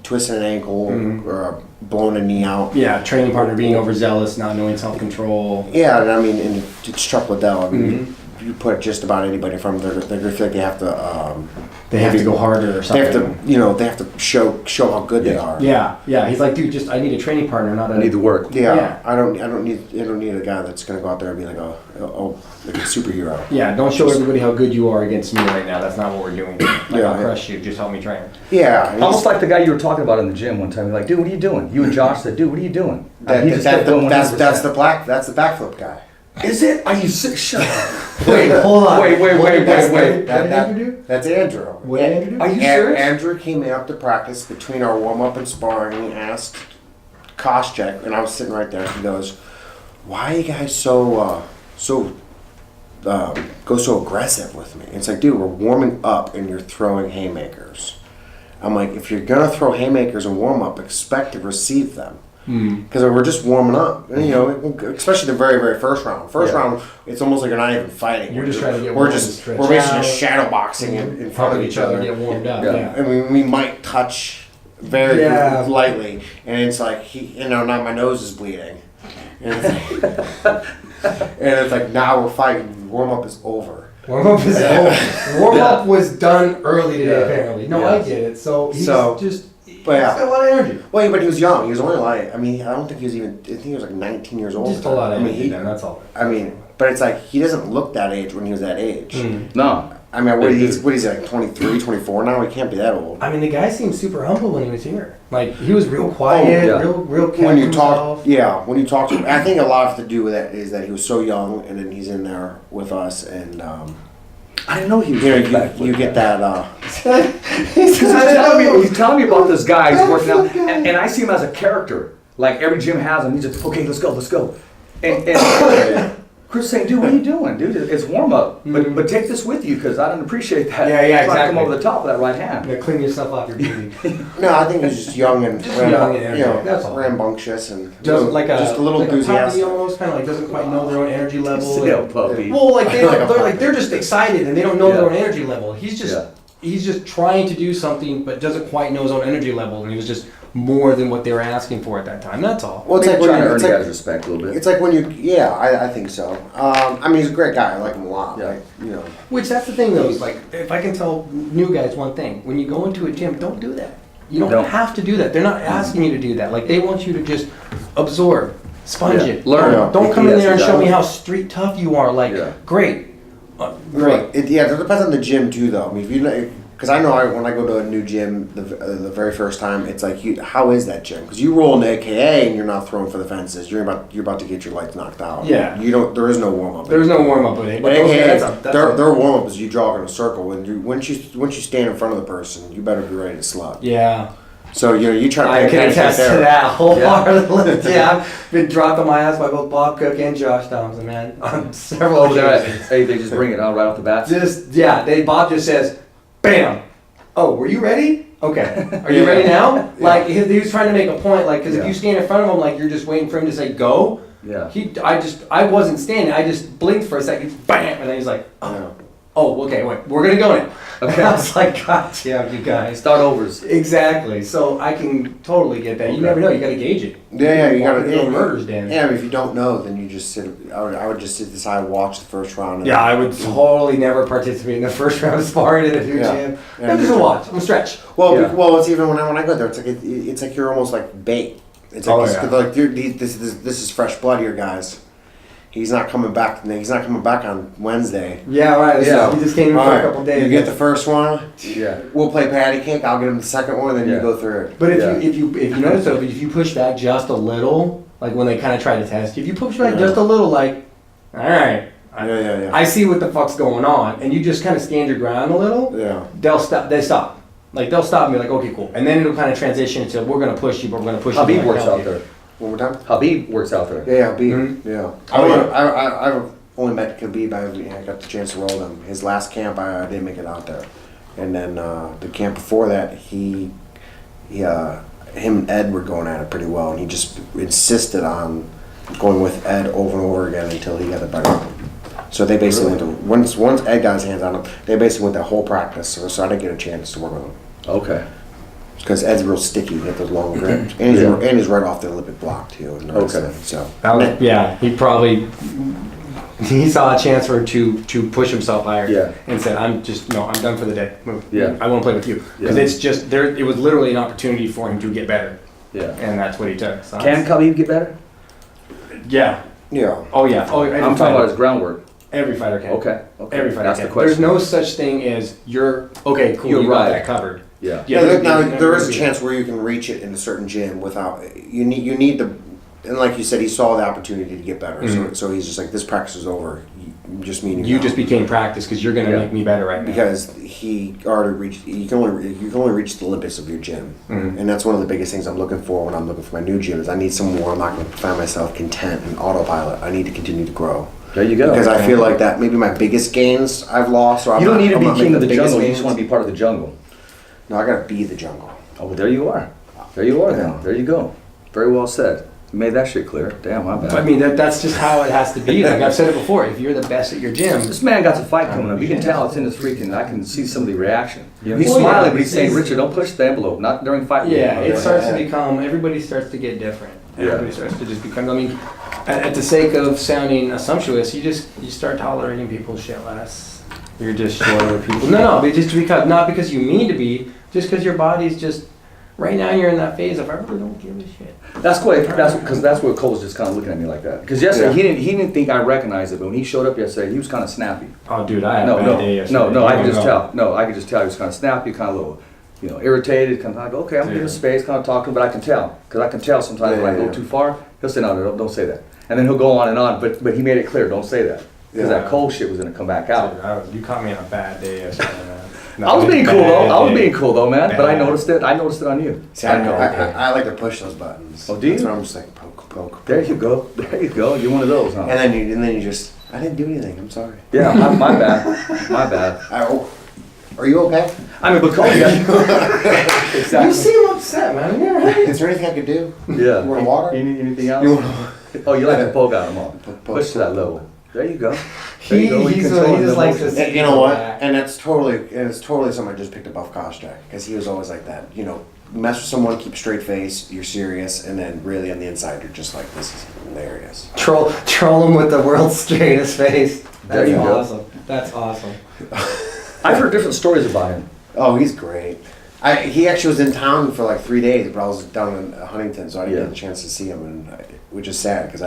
twisting an ankle or blowing a knee out. Yeah, training partner being overzealous, not knowing self-control. Yeah, and I mean, and it's Chuck Liddell. I mean, you put just about anybody from there, they're gonna feel like they have to. They have to go harder or something. They have to show how good they are. Yeah. He's like, dude, I need a training partner, not a. I need the work. Yeah. I don't need a guy that's gonna go out there and be like like a superhero. Yeah, don't show everybody how good you are against me right now. That's not what we're doing. I'll crush you. Just help me train. Yeah. Almost like the guy you were talking about in the gym one time. You're like, dude, what are you doing? You and Josh said, dude, what are you doing? That's the backflip guy. Is it? Are you sick? Shut up. Wait, hold on. Wait. That's Andrew. What did Andrew do? Are you serious? Andrew came in up to practice between our warm-up and sparring, and he asked Koscheck, and I was sitting right there, and he goes, why are you guys go so aggressive with me? It's like, dude, we're warming up and you're throwing haymakers. I'm like, if you're gonna throw haymakers and warm up, expect to receive them. Because we're just warming up, especially the very, very first round. First round, it's almost like you're not even fighting. You're just trying to get we're basically just shadow boxing in front of each other. Get warmed up. I mean, we might touch very lightly, and it's like now my nose is bleeding, and it's like now we're fighting. Warm up is over. Warm up is over. Warm up was done early today, apparently. No, I get it. So he's just. But he's got a lot of energy. Well, but he was young. He was only I don't think he was even. I think he was like 19 years old. Just a lot of energy. That's all. I mean, but it's like he doesn't look that age when he was that age. No. I mean, what is he like 23, 24 now? He can't be that old. I mean, the guy seemed super humble when he was here. Like he was real quiet, real kept when you himself. when you talk to him, I think a lot to do with that is that he was so young, and then he's in there with us, and I didn't know he was. You get that. He's telling me about this guy who's working out, and I see him as a character. Like every gym has him. He's just okay. Let's go. And Chris saying, dude, what are you doing, dude? It's warm up, but take this with you because I don't appreciate that. Yeah, Trying to exactly. come over the top of that right hand. You gotta clean yourself off your beauty. No, I think he's just young and young and that's all. rambunctious and Just like a little like enthusiastic. a puppy almost, kind of like doesn't quite know their own energy level. Still puppy. Well, like Like a puppy. they're just excited and they don't know Yeah. their own energy level. He's just Yeah. he's just trying to do something but doesn't quite know his own energy level, and he was just more than what they were asking for at that time. That's all. Well, it's Maybe like trying to when earn it's you like, guys' respect a little bit. it's like when you, I think so. I mean, he's a great guy. I like him a lot. Yeah. Like, you know. Which that's the thing though, is like if I can tell new guys one thing, when you go into a gym, don't do that. You don't have to do that. They're not asking you to do that. Like they want you to just absorb, sponge Yeah. it, Learn. learn. Don't come in Yes, there and show me exactly. how street tough you are. Like Yeah. great. Right. It depends on the gym too, though. I mean, if you because I know when I go to a new gym the very first time, it's like, how is that gym? Because you roll into AKA and you're not throwing for the fences. You're about to get your lights knocked out. Yeah. You don't. There is no warm up. There's no warm up with it. But AKA, that's their warm up is you jog in a circle. Once you stand in front of the person, you better be ready to slug. yeah. So you try to. I pay can attention attest to there. that wholeheartedly. Yeah, I've been dropped on my ass by both Bob Cook and Josh Thompson, man, on several Over there, occasions. hey, they just bring it out right off the bat. Bob just says, bam. Oh, were you ready? Okay. Are you ready now? Like he was trying to make a point, like because if Yeah. you stand in front of him, like you're just waiting for him to say go. Yeah. I wasn't standing. I just blinked for a second, bam, and then he's like, Yeah. oh, okay, wait, we're gonna go now. Okay. I was like, God damn, you guys. Start overs. Exactly. So I can totally get that. You Okay. never know. You got to gauge it. Yeah, you got to. Walk into a murder's den. Yeah, if you don't know, then you just sit. I would just sit aside, watch the first round. And Yeah, I would totally never participate in the first round of sparring in a new Yeah. gym. Yeah. I'm just a watch. I'm a stretch. Well, Yeah. well, it's even when I go there. It's like you're almost like bait. It's like, Oh, it's yeah. like this is fresh blood here, guys. He's not coming back. He's not coming back on Wednesday. Yeah, right. Yeah. So you just came in All for right, a couple days. you get the first one. Yeah. We'll play patty cake. I'll get him the second one, then Yeah. you go through it. But Yeah. if you notice though, if you push back just a little, like when they kind of try to test you, if you push back Yeah. just a little, like, all right, Yeah. I see what the fuck's going on, and you just kind of stand your ground a little. Yeah. They'll stop. They stop. Like they'll stop and be like, okay, cool, and then it'll kind of transition to we're gonna push you, but we're gonna push you. Habib like works hell, out dude. there. One more time. Habib works out there. Yeah, Khabib. Mhm. Yeah. Oh, I've only met Khabib. I got the chance to roll him. His last camp, I didn't make it out there, and then the camp before that, him and Ed were going at it pretty well, and he just insisted on going with Ed over and over again until he got the better. So they basically went to once Ed got his hands on him, they basically went that whole practice. So I didn't get a chance to work with him Okay. because Ed's real sticky. He got those long grips, and he's right off the Olympic block too. Okay. So That was, yeah, he saw a chance for to push himself higher. Yeah. And said, I'm done for the day. Move. Yeah. I won't play with you because Yeah. it's just there. It was literally an opportunity for him to get better, Yeah. and that's what he took. So Can Khabib get better? yeah. yeah. Oh yeah. Oh, every I'm talking fighter, about his groundwork. every fighter can. Okay. Okay. Every fighter That's can. the question. There's no such thing as you're okay. Cool. You're you got right. that covered. Yeah. Yeah. Now, there's there is a never chance where you can reach it in a certain gym without you need the, and like you said, he saw the opportunity to get better. Mhm. So he's just like, this practice is over. Just meaning You just became practice because you're gonna Yeah. make me better right now. because he already reached. You can only reach the limits of your gym, Mhm. and that's one of the biggest things I'm looking for when I'm looking for my new gym. Is I need somewhere where I'm not going to find myself content and autopilot. I need to continue to grow. There you go. Because I feel like that maybe my biggest gains I've lost. Or You don't need to I'm be not king making of the biggest jungle. You gains. just want to be part of the jungle. No, I got to be the jungle. Oh, well, there you are. There you are then. Yeah. There you go. Very well said. You made that shit clear. Damn, my bad. I mean, that's just how it has to be. Like I've said it before, if you're the best at your gym, This man got some fight coming up. You can tell it's in his freaking. I can see some of the reaction. Yeah. He's Well, yeah, smiling, but he's saying, it's- "Richard, don't push the envelope. Not during fight week." yeah, it Yeah. starts to become, everybody starts to get different. Yeah. Everybody starts to just become, I mean, at the sake of sounding assumptuous, you start tolerating people's shit less. You're just shorter people. No, but just because, not because you mean to be, just because your body's just, right now you're in that phase of, I really don't give a shit. That's what Cole's just kind of looking at me like that. Because yesterday he didn't think I recognized it, but when he showed up yesterday, he was kind of snappy. Oh, dude, I had No, a bad day yesterday. no, I You could just don't tell. No, I could just tell he was kind of snappy, kind of a little, irritated. Kind of like, okay, I'm gonna give him space, kind of talking, but I can tell because I can tell sometimes when I go too far, he'll say no, don't say that, and then he'll go on and on. But he made it clear, don't say that because Yeah. that Cole shit was gonna come back out. Dude, you caught me on a bad day yesterday, man. No, I was being cool though. I was bad being day. cool though, man. But I Bad. noticed it. I noticed it on you. See, I like to push those buttons. Oh, do you? That's what I'm just like poke. There you go. There you go. You're one of those, huh? And then you just I didn't do anything. I'm sorry. Yeah, my bad. My bad. Are you okay? I mean, but Cody. Exactly. You seem upset, man. You're right. Is there anything I could do? Yeah. You want water? You need anything else? You want Oh, you like to poke out them all. Push to that level. There you go. There you go. He just likes to see You know what? back. And it's totally something I just picked up off Koscheck, because he was always like that. You know, mess with someone, keep a straight face, you're serious, and then really on the inside you're just like, this is hilarious. Troll him with the world's straightest face. There That's you go. awesome. That's awesome. I've heard different stories about him. Oh, he's great. He actually was in town for like 3 days, but I was down in Huntington, so I didn't get a chance to see him, which is sad because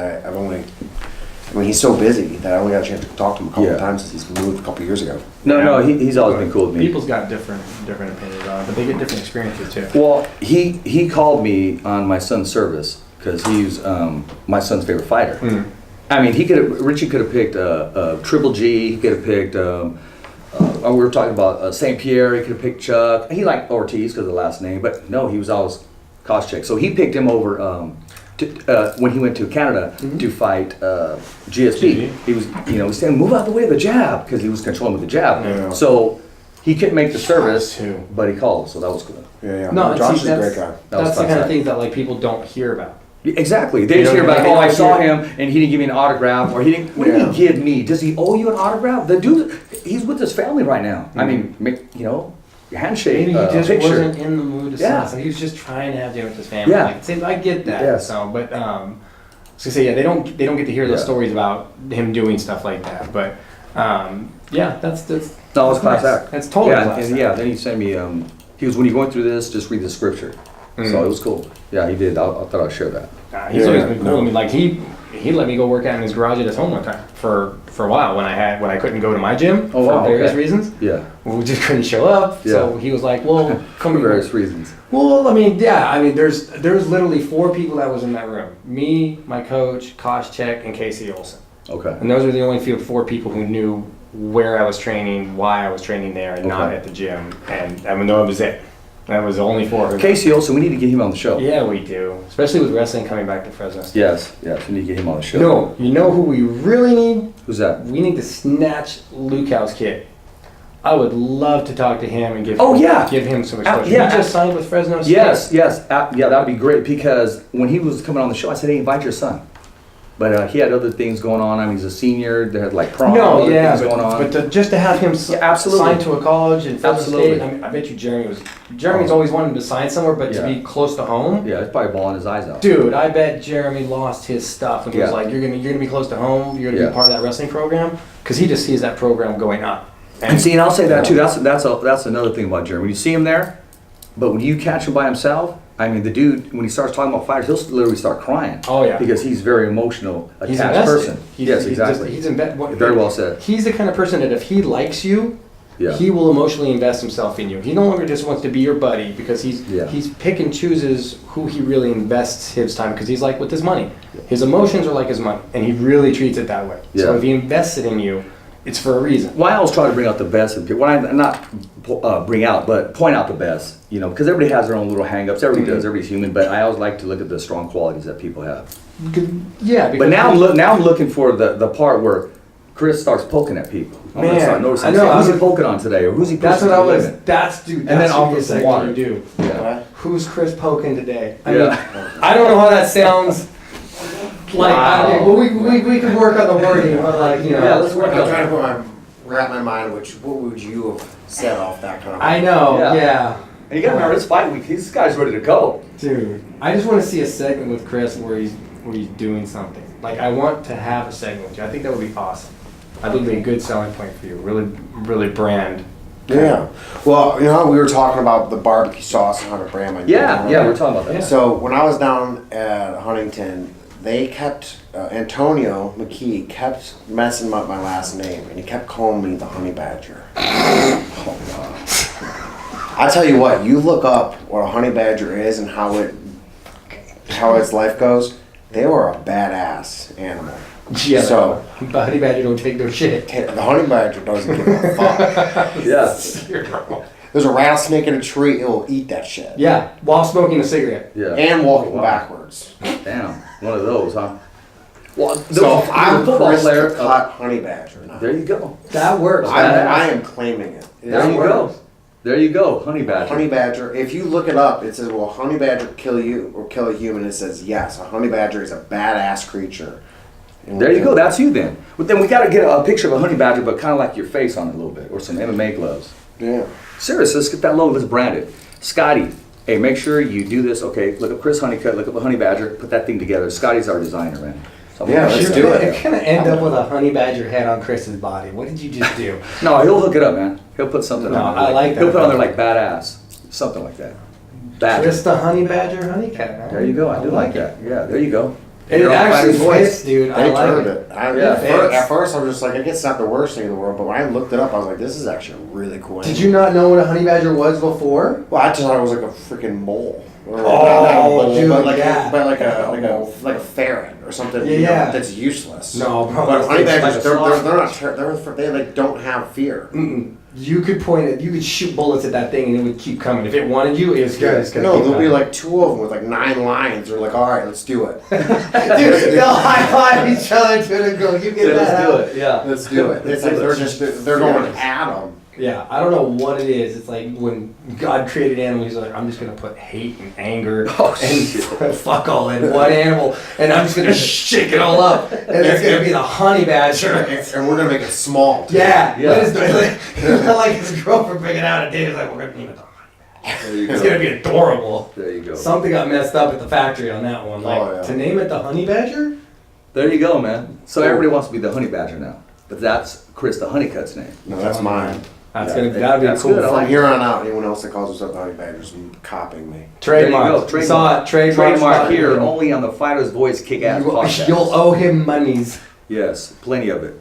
he's so busy that I only got a chance to talk to him a couple of times since he's moved a couple of years ago. No, he's always been cool with me. People's got different opinions on it, but they get different experiences too. Well, he called me on my son's service because he's my son's favorite fighter. I mean, Richie could have picked Triple G. He could have picked. We were talking about St. Pierre. He could have picked Chuck. He liked Ortiz because of the last name, but no, he was always Koscheck. So he picked him over when he went to Canada to fight GSP. He was, he was saying, move out of the way of the jab, because he was controlling with the jab. Yeah. So he couldn't make the service, too. but he called, so that was cool. Yeah. No, Josh see, is a great guy. That's the kind of things that like people don't hear about. Exactly. They You just know, hear about, they I don't saw hear- him and he didn't give me an autograph, or he didn't. What do you mean give me? Does he owe you an autograph? The dude, he's with his family right now. I mean, handshake, Maybe he just picture. wasn't in the mood to Yeah. sign, so he was just trying to have dinner with his family. Yeah. Like, see, I get that. Yes. So, but so say they don't get to hear those Yeah. stories about him doing stuff like that. But yeah, that's No, it's class nice. act. That's totally class and act. yeah. Then he sent me. He was, when you're going through this, just read the scripture. So it was cool. Yeah, he did. I thought I'd share that. He's always been cool. I mean, like he let me go work out in his garage at his home one time for a while when I couldn't go to my gym Oh, for wow, various okay. reasons. Yeah. We just couldn't show up. So Yeah. he was like, "Well, come For here." various reasons. Well, I mean, yeah. I mean, there's literally 4 people that was in that room: me, my coach, Koscheck, and Casey Olsen. Okay. And those are the only 4 people who knew where I was training, why I was training there, and not Okay. at the gym. And I mean, that was it. That was the only 4. Who Casey Olsen, we need to get him on the show. Yeah, we do. Especially with wrestling coming back to Fresno State. Yes, we need to get him on the show. No, you know who we really need? Who's that? We need to snatch Lukow's kid. I would love to talk to him and give him some exposure. Yeah, He just signed with Fresno State. Yes. Yeah, that would be great, because when he was coming on the show, I said, hey, invite your son. But he had other things going on. I mean, he's a senior. They had like prom, other things going on. But just to have him absolutely. sign to a college in Fresno Absolutely. State, I mean, I bet you Jeremy's always wanted to sign somewhere, but to be close to home. Yeah, he's probably bawling his eyes out. Dude, I bet Jeremy lost his stuff and was like, "You're gonna be close to home. You're gonna be part of that wrestling program," because he just sees that program going up. And see, and I'll say that too. That's another thing about Jeremy. When you see him there, but when you catch him by himself, I mean, the dude, when he starts talking about fighters, he'll literally start crying. Oh yeah, because he's very emotional, he's attached invested. person. Yes, exactly. He's invested. Very well said. He's the kind of person that if he likes you, he will emotionally invest himself in you. He no longer just wants to be your buddy, because he's pick and chooses who he really invests his time, because he's like with his money. His emotions are like his money, and he really treats it that way. So if he invests it in you, it's for a reason. Well, I always try to bring out the best in people. When I not bring out, but point out the best. Because everybody has their own little hang-ups. Everybody does. Everybody's human. But I always like to look at the strong qualities that people have. Yeah. But now I'm looking for the part where Chris starts poking at people. I'm gonna start noticing. I know. Who's he poking on today, or who's he? That's what I was. That's and then offer some water. You do. Yeah. Who's Chris poking today? I Yeah. mean, I don't know how that sounds. Like, we could work on the wording, but Yeah, let's work I'm on trying to wrap my mind, what would you have said off that kind of... I know, Yeah. yeah. And you gotta remember, it's fight week. This guy's ready to go. Dude, I just want to see a segment with Chris where he's doing something. Like, I want to have a segment with you. I think that would be awesome. I think it would be a good selling point for you. Really brand. Yeah. Well, we were talking about the barbecue sauce and how to brand my... Yeah, we're talking about that. So when I was down at Huntington, they kept, Antonio McKee kept messing up my last name, and he kept calling me the Honey Badger. Oh, God. I tell you what, you look up what a honey badger is and how its life goes, they were a badass animal. Yeah, So, the honey badger don't take no shit. the honey badger doesn't give a fuck. Yes. There's a rattlesnake in a tree, it will eat that shit. Yeah, while smoking a cigarette. Yeah. And walking backwards. Damn. One of those, huh? Well, So I'm the football Chris player. Cut Honey Badger now. There you go. That works. I am claiming it. There you go. There you go. Honey badger. Honey Badger. If you look it up, it says, "Will Honey Badger kill you or kill a human?" It says yes. A Honey Badger is a badass creature. And There you go. That's you then. But then we got to get a picture of a honey badger, but kind of like your face on it a little bit, or some MMA gloves. Yeah. Serious. Let's get that logo. Let's brand it. Scotty. Hey, make sure you do this. Okay, look up Chris Honeycutt. Look up a honey badger. Put that thing together. Scotty's our designer, man. So Yeah, let's do it. You're gonna end up with a honey badger head on Chris's body. What did you just do? No, he'll hook it up, man. He'll put something No, on there. I like that. He'll put on there like badass. Something like that. Badger. Chris the honey badger, honeycutt. Man. There you go. I do like that. Yeah, there you go. It You're on actually Fighter's Voice. fits, dude. I They like turned it. it. At first, I was just like, I guess it's not the worst thing in the world, but when I looked it up, I was like, this is actually a really cool. Did you not know what a honey badger was before? Well, I just thought it was like a freaking mole. Or dude, but like yeah. a ferret or something. Yeah, you know, yeah. that's useless. No, bro. But honey badgers, like a they're not. They like don't have fear. You could point it. You could shoot bullets at that thing, and it would keep coming. If it wanted you, it's good. It's gonna No, keep there'll be coming. like 2 of them with like 9 lines. They're like, all right, let's do it. Dude, they'll high five each other to the go. You get that Let's do out. it. Yeah. Let's do it. It's like they're going at them. Yeah, I don't know what it is. It's like when God created animals, he's like, I'm just gonna put hate and anger and fuck all in one animal, and I'm just gonna shake it all up, and it's gonna be the honey badger. And we're gonna make it small. Too. Yeah, Yeah. like his girlfriend picking out a date. It's like, we're gonna name it the honey badger. There you It's go. gonna be adorable. There you go. Something got messed up at the factory on that one. Like, Oh, yeah. to name it the honey badger? There you go, man. So everybody wants to be the honey badger now, but that's Chris the Honeycutt's name. No, that's mine. That's Yeah, that'd be that's cool. good. I From like here on out, anyone else that calls themselves the Honey Badgers is copying me. Trademark. There you go. Saw it. Trademark here, only on the Fighter's Voice Kickass podcast. You'll owe him monies. Yes, plenty of it.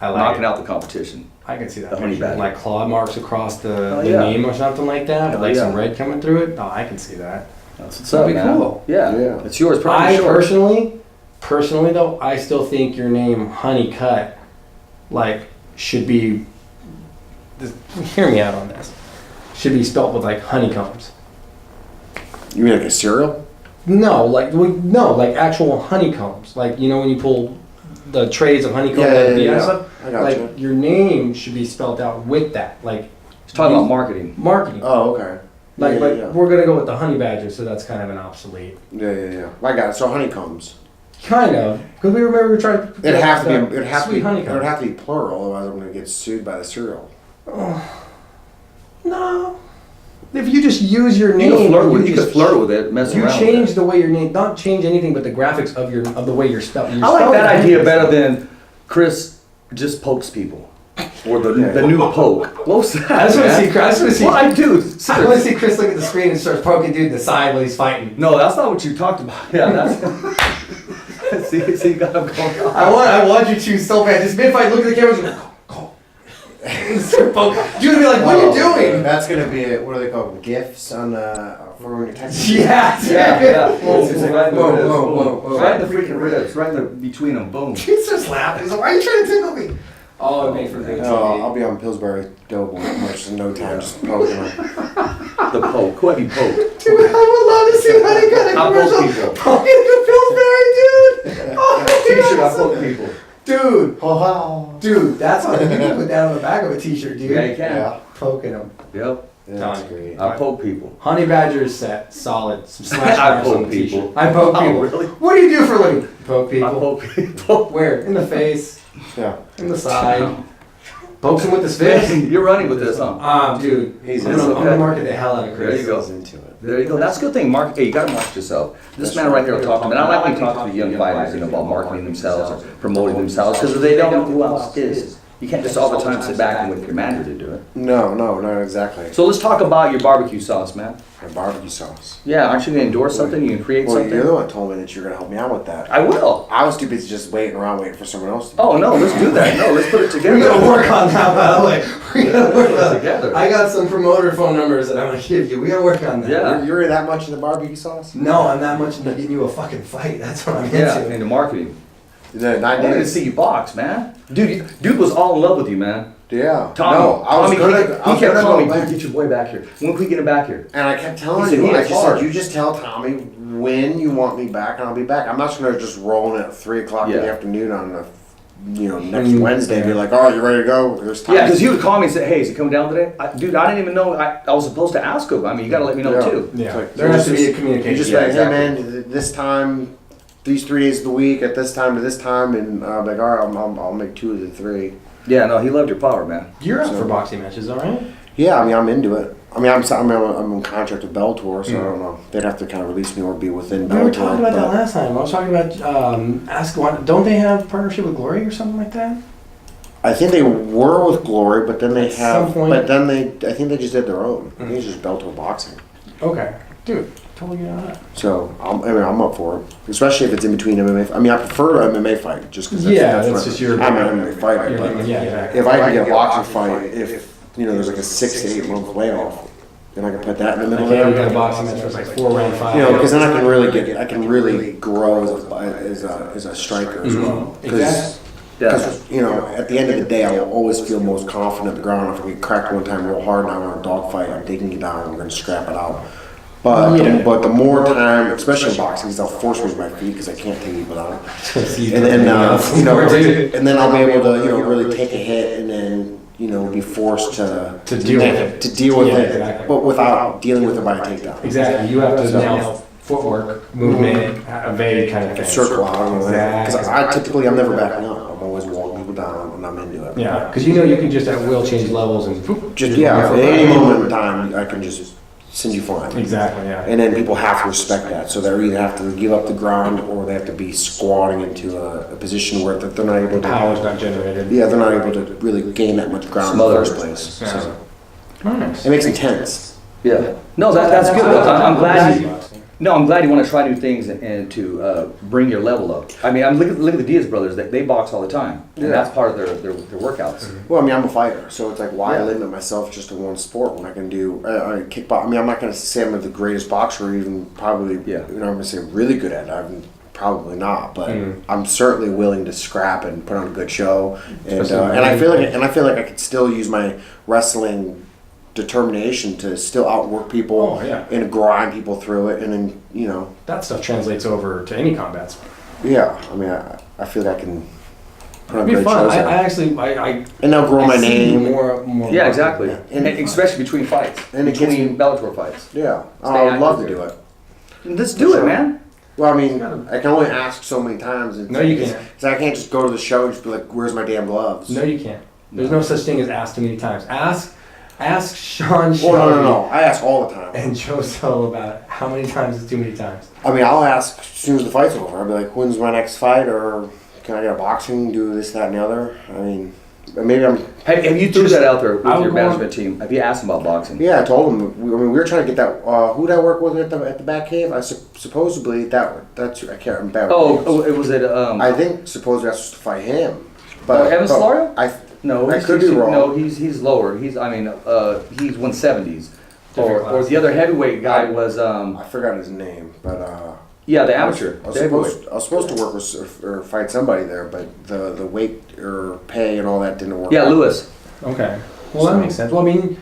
I like Knocking it. out the competition. I can see that. The honey picture. badger. Like claw marks across the yeah. name or something like that. Hell Like yeah. some red coming through it. Oh, I can see that. That's what's That'd up, be man. cool. Yeah. Yeah. It's yours. Probably I short. personally though, I still think your name Honeycutt, like, should be. Hear me out on this. Should be spelt with like honeycombs. You mean like a cereal? No, like actual honeycombs. Like, you know when you pull the trays of honeycomb Yeah, like yeah, and yeah. stuff. I got Like you. your name should be spelled out with that. Like He's talking about marketing. marketing. Oh, okay. Like, yeah, but yeah. we're gonna go with the honey badger, so that's kind of an obsolete. Yeah. I got it. So honeycombs. Kind of, because we remember we were trying to. It'd have to be. It'd have to sweet be. honeycomb. It'd have to be plural, otherwise I'm gonna get sued by the cereal. No, if you just use your You name, can flirt with it. You just- can flirt with it. Mess You around change with it. the way your name, not change anything, but the graphics of the way you're spelled. I like that idea better than Chris just pokes people. Or the new poke. What's that? I just want to man? see Chris. I just want to see. Well, I do. I want to Seriously. see Chris look at the screen and start poking dude in the side while he's fighting. No, that's not what you talked about. Yeah, that's. see, you got him going on. I want you to so bad. Just mid fight, look at the camera. And go. Start poking. You're gonna be like, what are you doing? That's gonna be it. What do they call them? GIFs on for when you're texting. Yeah. Yeah. Whoa, It's just right in the whoa, ribs. whoa, Boom. whoa, whoa. Right in the freaking ribs. Right in the between them. Boom. Dude starts laughing. He's like, why are you trying to tickle me? Oh, it made for good Oh, I'll TV. be on Pillsbury Doughboy much in no time, just poking them. The poke. Who have you poked? Dude, I would love to see Honey Cut a I poke commercial people. poking the Pillsbury, dude. Oh, T-shirt. I dude, poke people. Dude, that's on. You can put that on the back of a T-shirt, dude. Yeah, you can. Yeah. Poking them. Yep. That's Done. great. I poke people. Honey Badger is set, solid. Some slash I marks on poke the T-shirt. people. I poke Oh, people. really? What do you do for a living? Poke I people. poke people. Where? In the face, Yeah. in the side. Pokes him with his fist. You're running with this, huh? Dude, He's I'm in gonna okay. market the hell out of There Chris. you go. He's into it. There you go. That's a good thing. Hey, you gotta market yourself. This man right here will talk to me. And I like when you talk to the young fighters, about marketing themselves or promoting themselves, because they don't know who else is. You can't just all the time sit back and wait for your manager to do it. No, not exactly. So let's talk about your barbecue sauce, man. And barbecue sauce. Yeah, aren't you gonna endorse something? You can create Well, something? you're the one that told me that you're gonna help me out with that. I will. I was too busy just waiting around waiting for someone else to. Oh no, let's do that. No, let's put it together. We're gonna work on that, by the way. We're gonna work on that. Together. I got some promoter phone numbers that I'm gonna give you. We gotta work on that. Yeah. You're that much in the barbecue sauce? No, I'm that much into getting you a fucking fight. That's what I'm Yeah, into. into marketing. The I 9 wanted to days. see you box, man. Dude was all in love with you, man. Yeah. Tommy, No, I was Tommy, gonna. he I kept was gonna calling me, go back. get your boy back here. When can we get him back here? And I kept telling He said you, he I hits just hard. said, you just tell Tommy when you want me back, and I'll be back. I'm not gonna just roll in at 3 o'clock in the Yeah. afternoon on the, next Wednesday. Be like, oh, you ready to go? There's time. Yeah, because he would call me and say, hey, is he coming down today? Dude, I didn't even know. I was supposed to ask him. I mean, you got to let me know too. Yeah, Like, there has to be a You communication. just Yeah, like, exactly. hey man, this time, these 3 days of the week, at this time to this time, and I'm like, all right, I'll make 2 of the 3. Yeah, no, he loved your power, man. You're up for boxing matches, all right? Yeah, I mean, I'm into it. I mean, I'm in contract with Bellator, so I don't know. They'd have to kind of release me or be within Bellator. We were talking about that but- last time. I was talking about don't they have partnership with Glory or something like that? I think they were with Glory, but then they At some have. point- But then I think they just did their own. I think it's just Bellator boxing. Okay, dude, totally get on that. So I'm up for it, especially if it's in between MMA. I mean, I prefer an MMA fight just because. That's what- just your. I'm an MMA fighter, your but thing, yeah, exactly. if I can get a boxing fight, if there's like a 6 to 8 month layoff, then I can put that in the middle Okay, we of got a it. boxing match for like 4-round fight. Because then I can really grow as a striker as well. Exactly. Because at the end of the day, I will always feel most confident on the ground. If I get cracked one time real hard and I want a dog fight, I'm taking you down. I'm going to scrap it out. But the more time, especially in boxing, they'll force me to my feet because I can't take people down. And then and then I'll be able to really take a hit and then be forced to deal with it. To deal with Yeah, it, exactly. but without dealing with it by a takedown. Exactly. You have to nail footwork, movement, evade kind of thing. Circle out. Because Exactly. I'm never backing up. I'm always walking people down and I'm into it. Yeah, because you can just at will change levels and Just at any moment in time, I can just send you flying. Exactly, yeah. And then people have to respect that. So they either have to give up the ground or they have to be squatting into a position where they're not able to. Power's not generated. Yeah, they're not able to really gain that much ground in the first place. Yeah. So Nice. it makes it tense. Yeah. No, that's good. Look, I'm glad you. No, I'm glad you want to try new things and to bring your level up. I mean, look at the Diaz brothers. They box all the time, and that's part of their workouts. Well, I mean, I'm a fighter, so it's like, why Yeah. limit myself just to one sport when I can do kickbox? I mean, I'm not going to say I'm the greatest boxer, or even probably, I'm going to say really good at it. I'm probably not, but I'm certainly willing to scrap and put on a good show. And I feel like I could still use my wrestling determination to still outwork people and grind people through it, and then That stuff translates over to any combat sport. yeah. I mean, I feel like I can put on It'd be great fun. shows. I actually and they'll grow my see name. more. Yeah, exactly. Yeah. And especially between fights, And it gets between me- Bellator fights. Yeah, Stay I would love to active do it. Let's do it, man. Well, I mean, I can only ask so many times. No, you can't. Because I can't just go to the show and just be like, "Where's my damn gloves?" No, you can't. There's no such thing as ask too many times. Ask Sean Oh, Shelby no. I ask all the time. and Joe Sell about how many times is too many times. I mean, I'll ask as soon as the fight's over. I'll be like, "When's my next fight?" Or "Can I get a boxing? Do this, that, and the other?" I mean, maybe I'm. Have you threw that out there with I would your go on- management team? Have you asked them about boxing? Yeah, I told them. We were trying to get that. Who did I work with at the back cave? Supposedly that's I can't remember. It was it. I think supposedly I was supposed to fight him. But Evan Solario? No, I he's- could be wrong. No, he's lower. He's 170s. Or class. the other heavyweight guy was I forgot his name, but the amateur. I was the heavyweight. supposed to work with or fight somebody there, but the weight or pay and all that didn't work. Yeah, out. Lewis. Okay. Well, that makes sense. Well, I mean,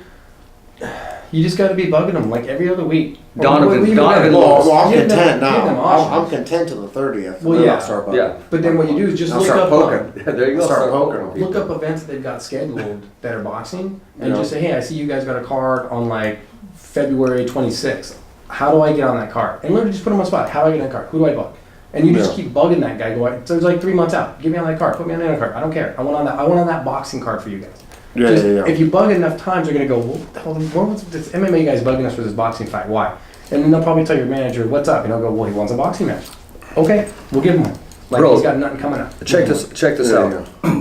you just got to be bugging them like every other week. Donovan Lewis. Well, I'm Give them- content give them now. options. I'm content till the 30th. Well, then yeah. I'll start bugging. Yeah. But then what you do is just I'll look start up poking. There you go. Start poking them. look up events that they've got scheduled that are boxing, and Yeah. just say, hey, I see you guys got a card on like February 26th. How do I get on that card? And literally just put them on the spot. How do I get on that card? Who do I bug? And you just keep bugging that guy. Go, so it's like 3 months out. Get me on that card. Put me on that card. I don't care. I want on that boxing card for you guys. Yeah, Just, yeah. If you bug it enough times, they're gonna go, well, what the hell, what was this MMA guy's bugging us for this boxing fight? Why? And then they'll probably tell your manager, what's up? And he'll go, well, he wants a boxing match. Okay, we'll give him one. Like Bro, he's got nothing coming up. Check this Yeah, out.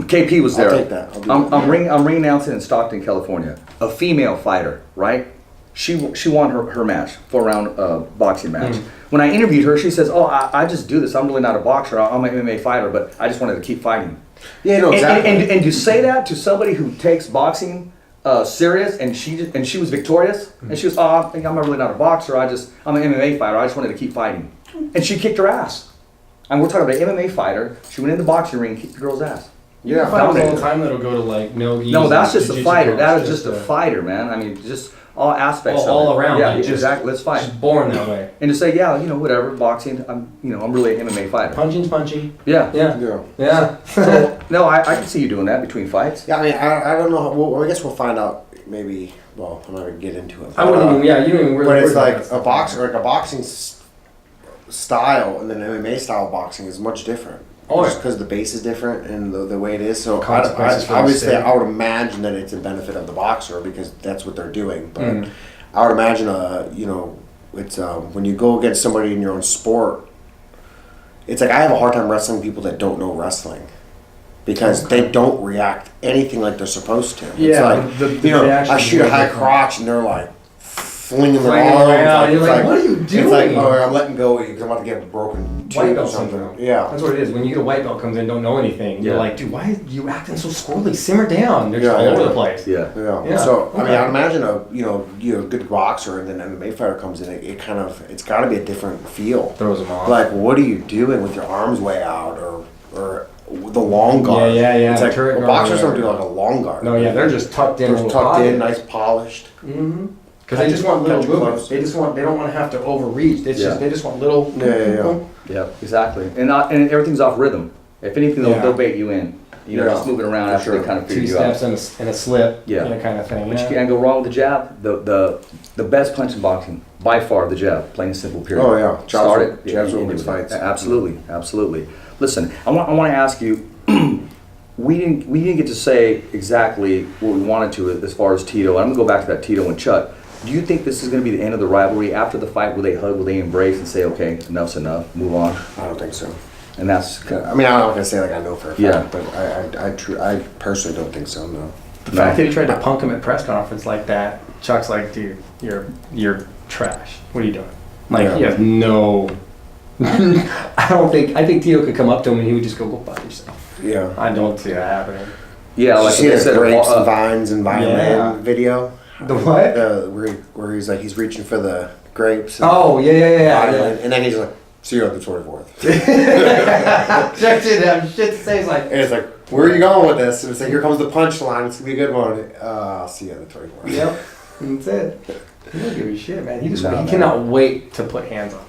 KP was there. I'll take that. I'll do I'm that. ring announcing in Stockton, California. A female fighter, right? She won her match, 4-round boxing match. When I interviewed her, she says, "Oh, I just do this. I'm really not a boxer. I'm an MMA fighter, but I just wanted to keep fighting." Yeah, no, exactly. And you say that to somebody who takes boxing serious, and she was victorious, and she was, "Oh, I'm really not a boxer. I'm an MMA fighter. I just wanted to keep fighting," and she kicked her ass. And we're talking about an MMA fighter. She went in the boxing ring, and kicked the girl's ass. You Yeah, fight all dominated. the time that'll go to like no-gis. No, that's and just a jiu-jitsu fighter. That comps, is just a fighter, man. I mean, just all aspects of all it. around. Yeah, like, just- exactly. Let's fight. Just born that way. And to say, yeah, whatever, boxing. I'm really an MMA fighter. Punching's punchy. Yeah. Yeah. Yeah. Yeah. So no, I can see you doing that between fights. Yeah, I mean, I don't know. Well, I guess we'll find out. Maybe. Well, I'm not gonna get into it. I wouldn't even. Yeah, you don't even really. But it's worry like about that a stuff. boxer, like a boxing style, and then MMA style boxing is much different. Oh, just yeah. because the base is different and the way it is. So Consequences for the obviously, state. I would imagine that it's a benefit of the boxer because that's what they're doing. But Mm. I would imagine, it's when you go against somebody in your own sport. It's like I have a hard time wrestling people that don't know wrestling. Because they don't react anything like they're supposed to. Yeah, it's the like, reaction I shoot a is high different. crotch and they're like flinging their Flinging arms. around. You're it's like, what are you It's like, doing? oh, I'm letting go because I'm about to get a broken White tooth or belt something. syndrome. Yeah. That's what it is. When you get a white belt comes in, don't know anything. You're Yeah. like, dude, why are you acting so squirrely? Simmer down. They're just Yeah, all yeah, over yeah. the place. Yeah. Yeah. Yeah. So I mean, Okay. I'd imagine a good boxer and then an MMA fighter comes in. It's got to be a different feel. Throws them off. Like, what are you doing with your arms way out or the long guard? Yeah. It's like Turret guard, boxers don't whatever. do like a long guard. No, yeah, they're just tucked in. They're tucked in, nice polished. Mm-hmm. Because they just want little Cut you movements. close. They don't want to have to overreach. They just want little. Yeah. Yeah, exactly. And everything's off rhythm. If anything, Yeah. they'll bait you in. Yeah, Just moving around for after sure. they kind of figure Two you out. steps and a slip. Yeah. Kind of thing. But Yeah. you can't go wrong with the jab. The best punch in boxing, by far, the jab. Plain and simple, period. Oh, yeah. Jabs Start will- it. jabs will end win it. fights. Absolutely. Listen, I want to ask you, we didn't get to say exactly what we wanted to as far as Tito. I'm going to go back to that Tito and Chuck. Do you think this is going to be the end of the rivalry? After the fight, will they hug, will they embrace and say, okay, enough's enough, move on? I don't think so. And that's... I mean, I'm not gonna say like I know for a fact, Yeah. but I personally don't think so. No. The fact that he tried to punk him at press conference like that, Chuck's like, dude, you're trash. What are you doing? Like, Yeah. he has no. I think Tito could come up to him and he would just go fuck yourself. Yeah. I don't see that happening. Yeah, Did like you I see said, the grapes and vines and violin Yeah. video? The what? Where he's like he's reaching for the grapes. And Oh, yeah. violin, and then he's like, "See you on the 24th." Chuck didn't have shit to say. He's like, And it's like, "Where are you going with this?" And it's like, "Here comes the punchline. It's gonna be a good one." I'll see you on the 24th. yep, that's it. He don't give a shit, man. He Nah, man. cannot wait to put hands on.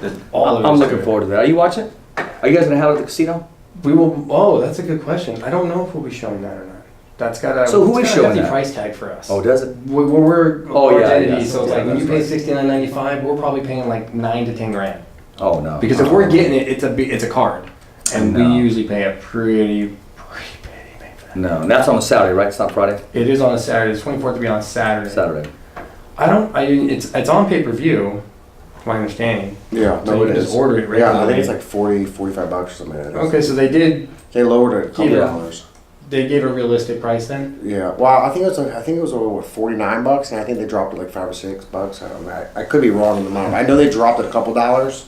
That's all there I'm is to looking it. forward to that. Are you watching? Are you guys going to have it at the casino? We will. Oh, that's a good question. I don't know if we'll be showing that or not. That's got a. So who is it's got a showing hefty that? price tag for us. Oh, does it? We're Oh, large yeah, entity, yeah. so it's Yeah, like when you that's pay right. $69.95, we're probably paying like $9 to $10 grand. Oh, no. Because if we're getting it, it's a card, and we No. usually pay a pretty penny for that. No, and that's on a Saturday, right? It's not Friday? It is on a Saturday. The 24th will be on Saturday. Saturday. It's on pay-per-view, my understanding. Yeah, So no, you it can is. just order it Yeah, I regularly. think it's like 40, 45 bucks or something. Like that. Okay, so they lowered it a couple Yeah. dollars. gave a realistic price then. Yeah, well, I think it was over what, 49 bucks, and I think they dropped it like $5 or $6. I don't know. I could be wrong on the amount. I know they dropped it a couple dollars,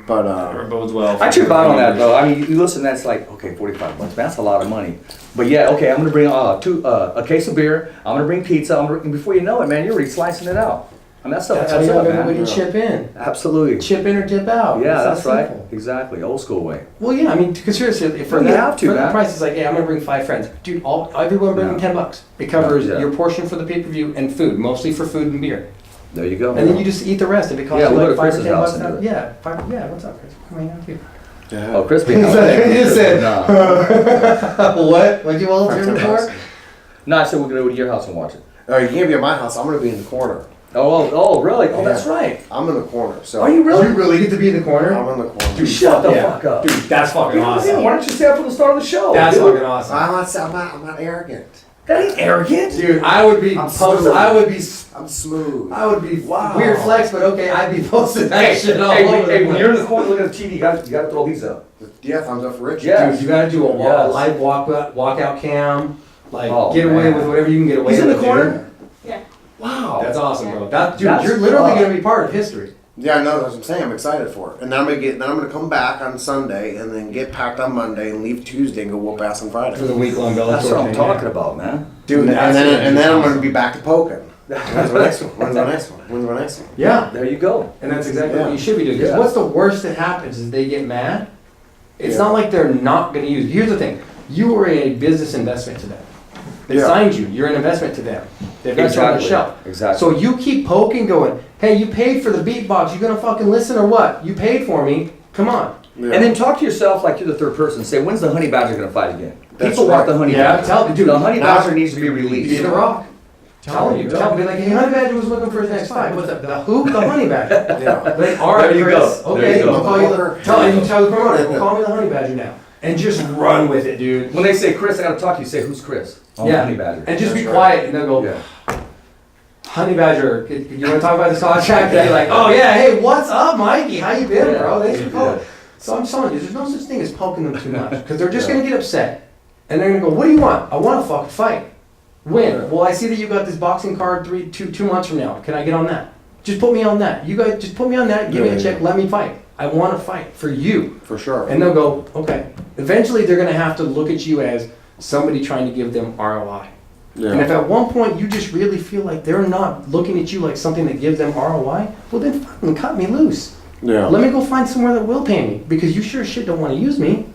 but It bodes well. I trip out on that, though. I mean, you listen, that's like, okay, 45 bucks. That's a lot of money. But yeah, okay, I'm going to bring a case of beer. I'm going to bring pizza. And before you know it, man, you're already slicing it out. I mean, that stuff That's how adds you up, want everybody man. to chip in. Absolutely. Chip in or dip out. Yeah, It's that's that right. simple. Exactly. Old school way. Well, yeah, I mean, because seriously, for Well, you that, have to, for that man. price, it's like, hey, I'm gonna bring 5 friends, dude. Everyone bring Yeah. $10. It covers Yeah. your portion for the pay-per-view and food, mostly for food and beer, There you go. and then you just eat the rest. If it costs Yeah, you we'll go like to 5 or Chris's 10 house bucks, and do it. yeah, 5. Yeah, what's up, Chris? Come hang out too. yeah. Oh, crispy. You said- No. What? What'd you volunteer me for? No, I said we're going to go to your house and watch it. You can't be at my house. I'm gonna be in the corner. Oh, really? Oh, Yeah. that's right. I'm in the corner. So Are you really? You really get to be in the corner? I'm in the corner. Dude, Shut the yeah. fuck up. Dude, that's fucking awesome. Why don't you stay up for the start of the show? That's dude? fucking awesome. I'm not arrogant. That ain't arrogant. Dude, I would be I'm posting. smooth. I'm smooth. I would be Wow. weird flex, but okay, I'd be posting that shit all over the when place. you're in the corner looking at the TV, you got to throw these up. Yeah, thumbs up for Rich. Yeah. Dude, you gotta do a Yes. live walkout cam. Like, Oh, get away man. with whatever you can get away He's with. in the corner? dude. Wow. That's awesome, bro. Dude, That's you're literally fun. gonna be part of history. Yeah, I know. That's what I'm saying. I'm excited for it. And then I'm gonna come back on Sunday and then get packed on Monday and leave Tuesday and go whoop ass on Friday. For the week-long Bellator That's what I'm thing, talking yeah. about, man. Dude, and that's then I'm awesome. gonna be back to poking. When's my next one? When's my next one? When's my next one? Yeah, There you go. and that's exactly Yeah. what you should be doing. Because Yeah. what's the worst that happens is they get mad. It's Yeah. not like they're not gonna use it. Here's the thing. You are a business investment to them. They signed you. You're an investment to them. They've got you on the shelf. Exactly. So you keep poking, going, hey, you paid for the beatbox. You gonna fucking listen or what? You paid for me. Come on. Yeah. And then talk to yourself like you're the third person. Say, when's the honey badger gonna fight again? That's People want the honey badger. Tell dude, the honey badger needs to be released. Be the Rock. Telling you. Tell me like, hey, honey badger was looking for his next fight. What's up? The who? The honey badger. Like, all right, there you Chris. go. Okay, you I'll call you the. Tell the promoter. Call me the honey badger now. And just run with it, dude. When they say Chris, I gotta talk to you. Say, who's Chris? Oh, yeah. Honey badger. And just be quiet, and they'll go. Honey Badger, you want to talk about this contract? And you're like, oh yeah, hey, what's up, Mikey? How you been, bro? Thanks for calling. So I'm telling you, there's no such thing as poking them too much, because they're just gonna get upset, and they're gonna go, what do you want? I want a fucking fight. When? Well, I see that you got this boxing card two months from now. Can I get on that? Just put me on that. You guys, just put me on that. Give me a check. Let me fight. I want to fight for you. For sure. And they'll go, okay. Eventually, they're gonna have to look at you as somebody trying to give them ROI. Yeah. And if at one point you just really feel like they're not looking at you like something that gives them ROI, well then fucking cut me loose. Yeah. Let me go find somewhere that will pay me, because you sure as shit don't want to use me.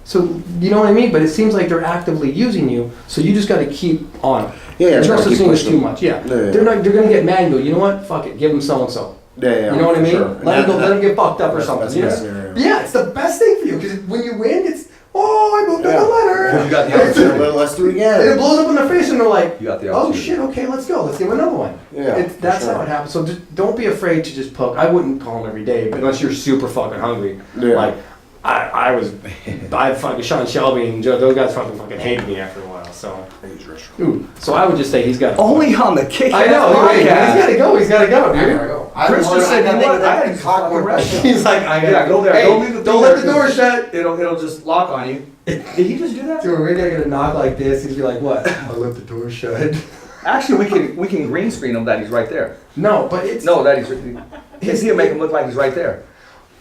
So you know what I mean? But it seems like they're actively using you, so you just got to keep on. Yeah, there's no such thing as too much. Yeah. They're gonna get mad and go, you know what? Fuck it, give them so and so. Yeah. You know what I mean? Sure. Let them get fucked up or something. You know? Yeah, it's the best thing for you, because when you win, it's I moved up the ladder. You got the opportunity. Let's do it again. And it blows up in their face, and they're like, you got the oh shit, okay, let's go. Let's give another one. Yeah, that's how it happens. So just don't be afraid to just poke. I wouldn't call them every day, but unless you're super fucking hungry. Yeah. Like, I fucking Sean Shelby and Joe, those guys fucking hated me after a while. So, so I would just say he's got only on the Kickass. I know. He's gotta go. He's gotta go, dude. I gotta go. Chris just said, you know what? I gotta cock fucking restaurant. He's like, I gotta go there. Hey, don't let the door shut. It'll just lock on you. Did he just do that? Dude, we're gonna knock like this. He's be like, what? I left the door shut. Actually, we can green screen him that he's right there. No, but it's that he's here. Make him look like he's right there.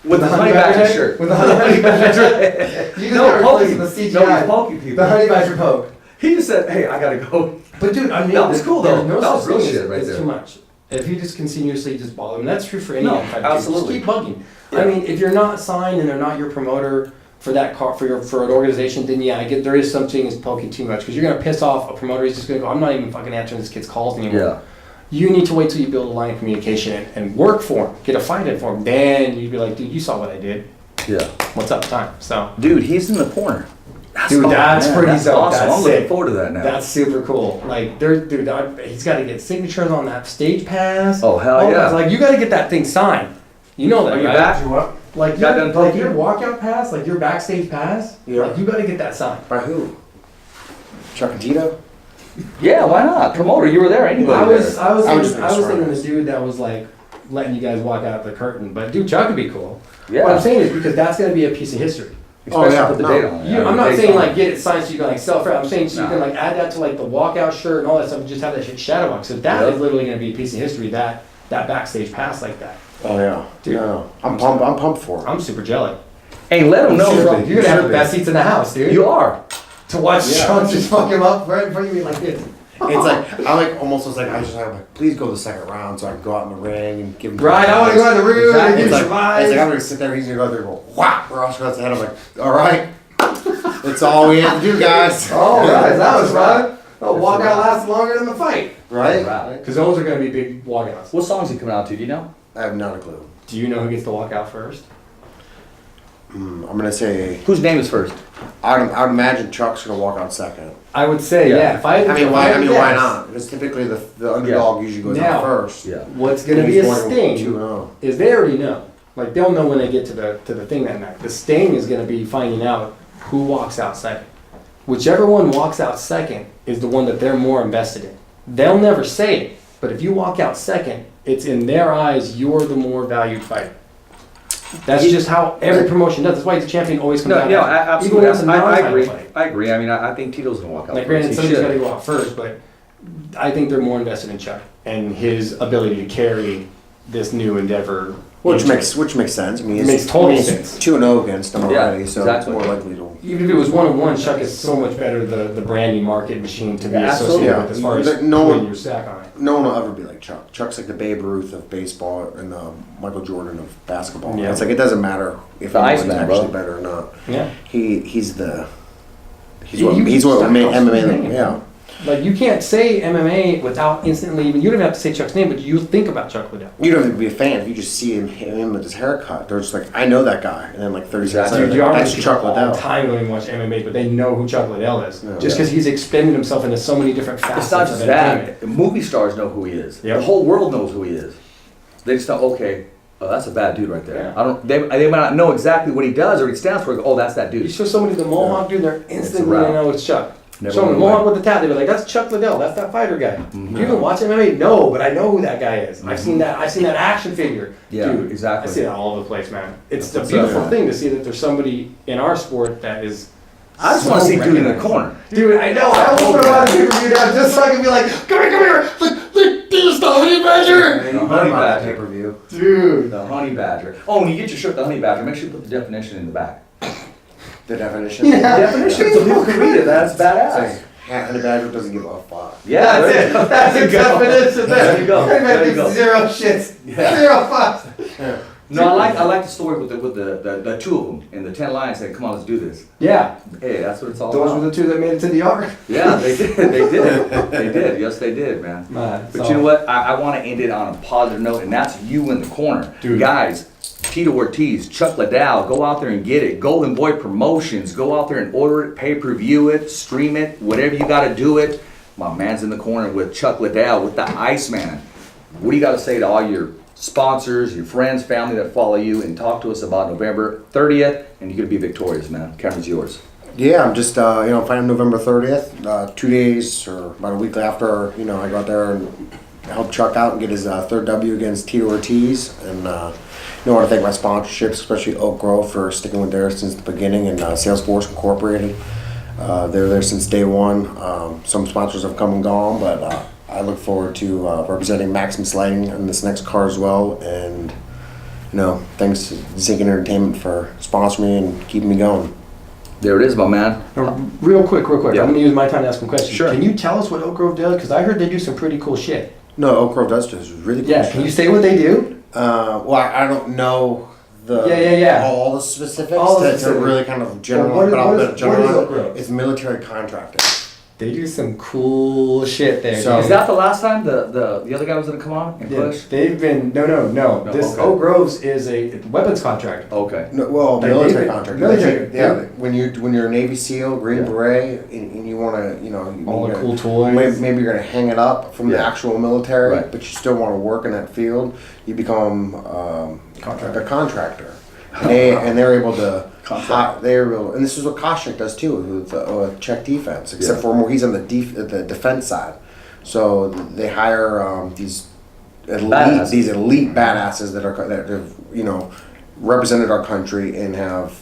With the honey badger shirt. With the honey badger. You just poking the CGI. No, he's poking people. The honey badger poke. He just said, "Hey, I gotta go." But dude, I mean, that was cool though. No, that was real shit right there. It's too much. If you just continuously just bother them, that's true for any fight. Absolutely. Just keep bugging. Yeah. I mean, if you're not signed and they're not your promoter for that for an organization, then yeah, I get there is something is poking too much, because you're gonna piss off a promoter. He's just gonna go, I'm not even fucking answering this kid's calls anymore. Yeah. You need to wait till you build a line of communication and work for him, get a fight in for him. Then you'd be like, dude, you saw what I did. Yeah. What's up, time? So. Dude, he's in the corner. That's pretty dope. Awesome. I'm looking forward to that now. That's super cool. Like, he's got to get signatures on that stage pass. Oh hell yeah! Like, you got to get that thing signed. You know that, Are you right? back? Like your walkout pass, like your backstage pass. Yeah. Like, you got to get that signed. By who? Chuck and Tito? Yeah, why not? Promoter, you were there. Anybody? I was thinking the dude that was like letting you guys walk out the curtain. But dude, Chuck would be cool. Yeah. What I'm saying is because that's going to be a piece of history. Especially put the date on it. I'm not saying like get it signed so you can like sell for it. I'm saying so you can like add that to like the walkout shirt and all that stuff and just have that shit shadow box. So that is literally going to be a piece of history, that backstage pass like that. Oh yeah. Dude. Yeah. I'm pumped for it. I'm super jelly. Hey, let them know. You're going to have the best seats in the house, dude. You are. To watch Sean just fuck him up right in front of me like this. It's like I just like please go the second round so I can go out in the ring and give him. Right, I want to go in the ring and give him some eyes. It's like I'm gonna sit there. He's gonna go there and go whap. We're all across the head. I'm like, all right, that's all we have to do, guys. All right, that was right. The walkout lasts longer than the fight. Right. Because those are going to be big walkouts. What song is he coming out to? Do you know? I have not a clue. Do you know who gets the walkout first? I'm gonna say. Whose name is first? I would imagine Chuck's gonna walk out second. I would say yeah. If why not? Because typically the underdog usually goes out first. Yeah. What's going to be a sting is they already know. Like they'll know when they get to the thing that night. The sting is going to be finding out who walks out second. Whichever one walks out second is the one that they're more invested in. They'll never say it, but if you walk out second, it's in their eyes you're the more valued fighter. That's just how every promotion does. That's why the champion always comes out. No, absolutely. Even I agree. I agree. I mean, I think Tito's gonna walk out. Like, granted, somebody's got to go out first, but I think they're more invested in Chuck and his ability to carry this new endeavor. Which makes sense. I mean, it makes total sense. 2-0 against them already, so exactly. it's more likely to. Even if it was 1-on-1, Chuck is so much better the branding market machine to be associated with as far as putting your stack on it. No one will ever be like Chuck. Chuck's like the Babe Ruth of baseball and the Michael Jordan of basketball. Yeah. It's like it doesn't matter if the anyone's Iceman, actually bro. better or not. Yeah. He's He's what made MMA. Yeah. Like, you can't say MMA without instantly even, you don't even have to say Chuck's name, but you think about Chuck Liddell. You don't have to be a fan. If you just see him with his haircut, they're just like, I know that guy. And then like 30 seconds later, Dude, that's Chuck all Liddell. the time don't even watch MMA, but they know who Chuck Liddell is. Yeah. Just because he's expended himself into so many different facets. It's not just of that. entertainment. Movie stars know who he is. Yep. The whole world knows who he is. They just know, okay, oh, that's a bad dude right there. Yeah. They might not know exactly what he does or what he stands for. Oh, that's that You dude. show somebody the Mohawk dude, they're instantly wrap. gonna know it's Chuck. Never Show them the went Mohawk away. with the tat, they were like, that's Chuck Liddell, that's that fighter guy. Do you even watch MMA? No, but I know who that guy is. I've seen that action figure. Yeah, Dude, exactly. I see that all over the place, man. It's That's a what's beautiful up. thing to see that there's somebody in our sport that is. I just want to so see dude in the recognized. corner. Dude, I know. I want to run a pay-per-view down just so I can be like, come here. Like, this the honey badger. The honey badger. Pay-per-view. Dude. The honey badger. Oh, when you get your shirt, the honey badger, make sure you put the definition in the back. The definition. The definition, so people can read it. That's badass. Honey badger doesn't give a fuck. Yeah, That's it. That's there the you go. definition there. There you go. There you go. Zero shits. Yeah. Zero fucks. No, I like the story with the two of them and the 10 lions saying, "Come on, let's do this." Yeah. Hey, that's what it's all Those about. were the two that made it to the arc. Yeah, they did. They did. They did. Yes, they did, man. Man, But you know what? I want to end it on a positive note, and that's you in the corner. Dude. Guys, Tito Ortiz, Chuck Liddell, go out there and get it. Golden Boy Promotions, go out there and order it, pay-per-view it, stream it, whatever you got to do it. My man's in the corner with Chuck Liddell, with the Iceman. What do you got to say to all your sponsors, your friends, family that follow you, and talk to us about November 30th, and you're going to be victorious, man. Camera's yours. Yeah, I'm just fighting November 30th, 2 days or about a week after, I go out there and help Chuck out and get his third W against Tito Ortiz. And I want to thank my sponsorships, especially Oak Grove, for sticking with there since the beginning, and Salesforce Incorporated. They're there since day one. Some sponsors have come and gone, but I look forward to representing Maximus Lighting in this next card as well. And thanks to Zinc Entertainment for sponsoring me and keeping me going. There it is, my man. Real quick. Yeah. I'm going to use my time to ask some questions. Sure. Can you tell us what Oak Grove does? Because I heard they do some pretty cool shit. No, Oak Grove does really cool. Yeah, shit. can you say what they do? Well, I don't know all the specifics, All the to specifics. really kind of general. Well, but what is Oak Grove? It's military contracting. They do some cool shit there. So- dude. Is that the last time the other guy was going to come on and Yeah, push? they've been no. This okay. Oak Groves is a weapons contractor. Okay. No, well, Like, military they- contracting. military, Yeah, yeah. when you're a Navy SEAL, Green Yeah. Beret, and you want to, All the cool toys. Maybe you're going to hang it up from the Yeah. actual military, Right. but you still want to work in that field. You become Contractor. a contractor, and they're able to. Contract. And this is what Koshik does too with Czech defense, except for more he's on the defense side. So they hire these elite badasses that have represented our country and have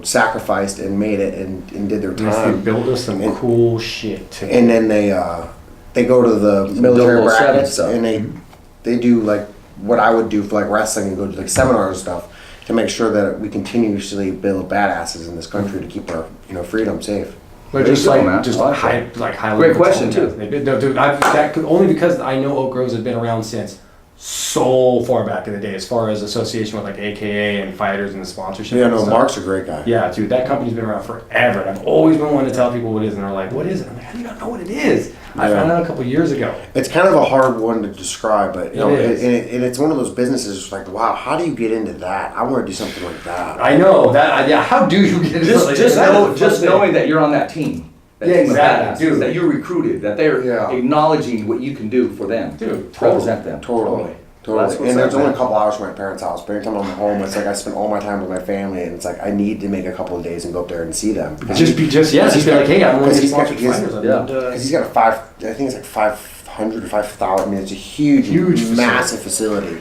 sacrificed and made it and did their They time. build us some cool shit too. And then they go to the military 007 brackets stuff. and they do like what I would do for like wrestling and go to like seminars and stuff to make sure that we continuously build badasses in this country to keep our freedom safe. But There just you go, like man. just I like high, that. like high. Great level question, tone. too. They did, no, dude. That could only because I know Oak Groves have been around since so far back in the day, as far as association with like AKA and fighters and the sponsorship. Yeah, and no, stuff. Mark's a great guy. Yeah, dude, that company's been around forever, and I've always been wanting to tell people what it is, and they're like, "What is it?" I'm like, "How do you not know what it is?" I Yeah. found out a couple years ago. It's kind of a hard one to describe, but It is. and it's one of those businesses. It's like, wow, how do you get into that? I want to do something like that. I know that. Yeah, how do you get Just, like, just, that know, is a just fun knowing thing. that you're on that team. That Yeah, team of exactly, badasses, dude. that you're recruited, that they're Yeah. acknowledging what you can do for them. Dude, to represent them. Totally. That's what's And there's up, only a man. couple hours from my parents' house, but anytime I'm home, it's like I spend all my time with my family, and it's like I need to make a couple of days and go up there and see them. Because Just be because like, hey, I'm one of these he's got- sponsored he's- fighters. I'd yeah. love to- he's got I think it's like 500 or 5,000. I mean, it's a huge massive facility,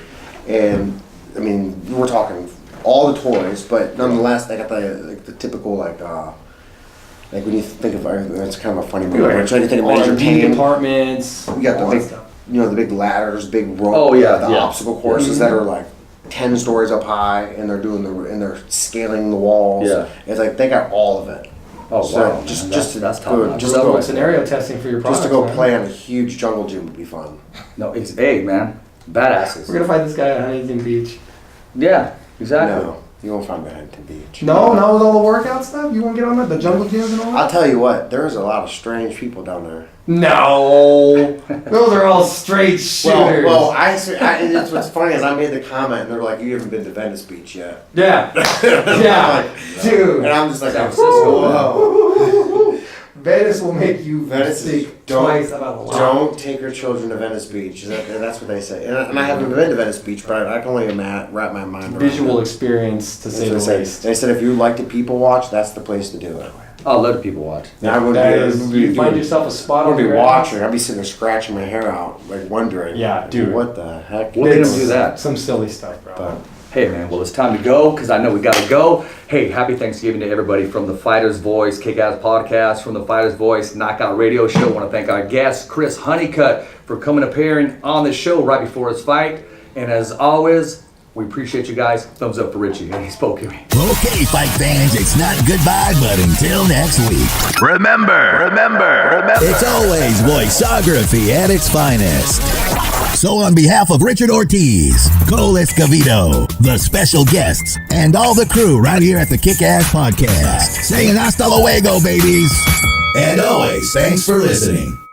and I mean, we're talking all the toys, but nonetheless, they got the typical like when you think of it's kind of a funny movie. Like, It's like you think of R&D Major Payne. departments. You got all the that big, stuff. the big ladders, big rope. Oh, yeah, the yeah. obstacle courses that are like 10 stories up high, and they're scaling the walls. Yeah. It's like they got all of it. Oh, So wow. just man. just that's top good. notch. Just I love go it. Scenario testing for your products. just to go man. play on a huge jungle gym would be fun. No, hey, man. Badasses. We're gonna fight this guy at Huntington Beach. Yeah, exactly. No, You won't find Bennington Beach. No, not with all the workout stuff. You won't get on the jungle gyms and all that. I'll tell you what. There's a lot of strange people down there. No, those are all straight shooters. Well, it's what's funny is I made the comment and they're like, "You haven't been to Venice Beach yet." Yeah, yeah, dude. And I'm just like, San Francisco. whoa. Venice will make you Venice is think twice about a lot. Don't take your children to Venice Beach. That's what they say. And I haven't been to Venice Beach, but I can only wrap my mind around Visual it. experience, to say the least. They said if you like to people watch, that's the place to do it. I'll let the people watch. I would You find yourself a spot I on would the be ground. watching. I'd be sitting there scratching my hair out, like wondering. Yeah, dude. What the heck? What made him do that? Some silly stuff, bro. But Hey man, well it's time to go because I know we gotta go. Hey, happy Thanksgiving to everybody from the Fighter's Voice Kickass podcast, from the Fighter's Voice Knockout Radio Show. I want to thank our guest Chris Honeycutt for coming appearing on the show right before his fight. And as always, we appreciate you guys. Thumbs up for Richie, and he spoke to me. Okay, fight fans, it's not goodbye, but until next week. Remember. It's always voiceography at its finest. So on behalf of Richard Ortiz, Cole Escovedo, the special guests, and all the crew right here at the Kickass Podcast, saying hasta luego, babies. And always, thanks for listening.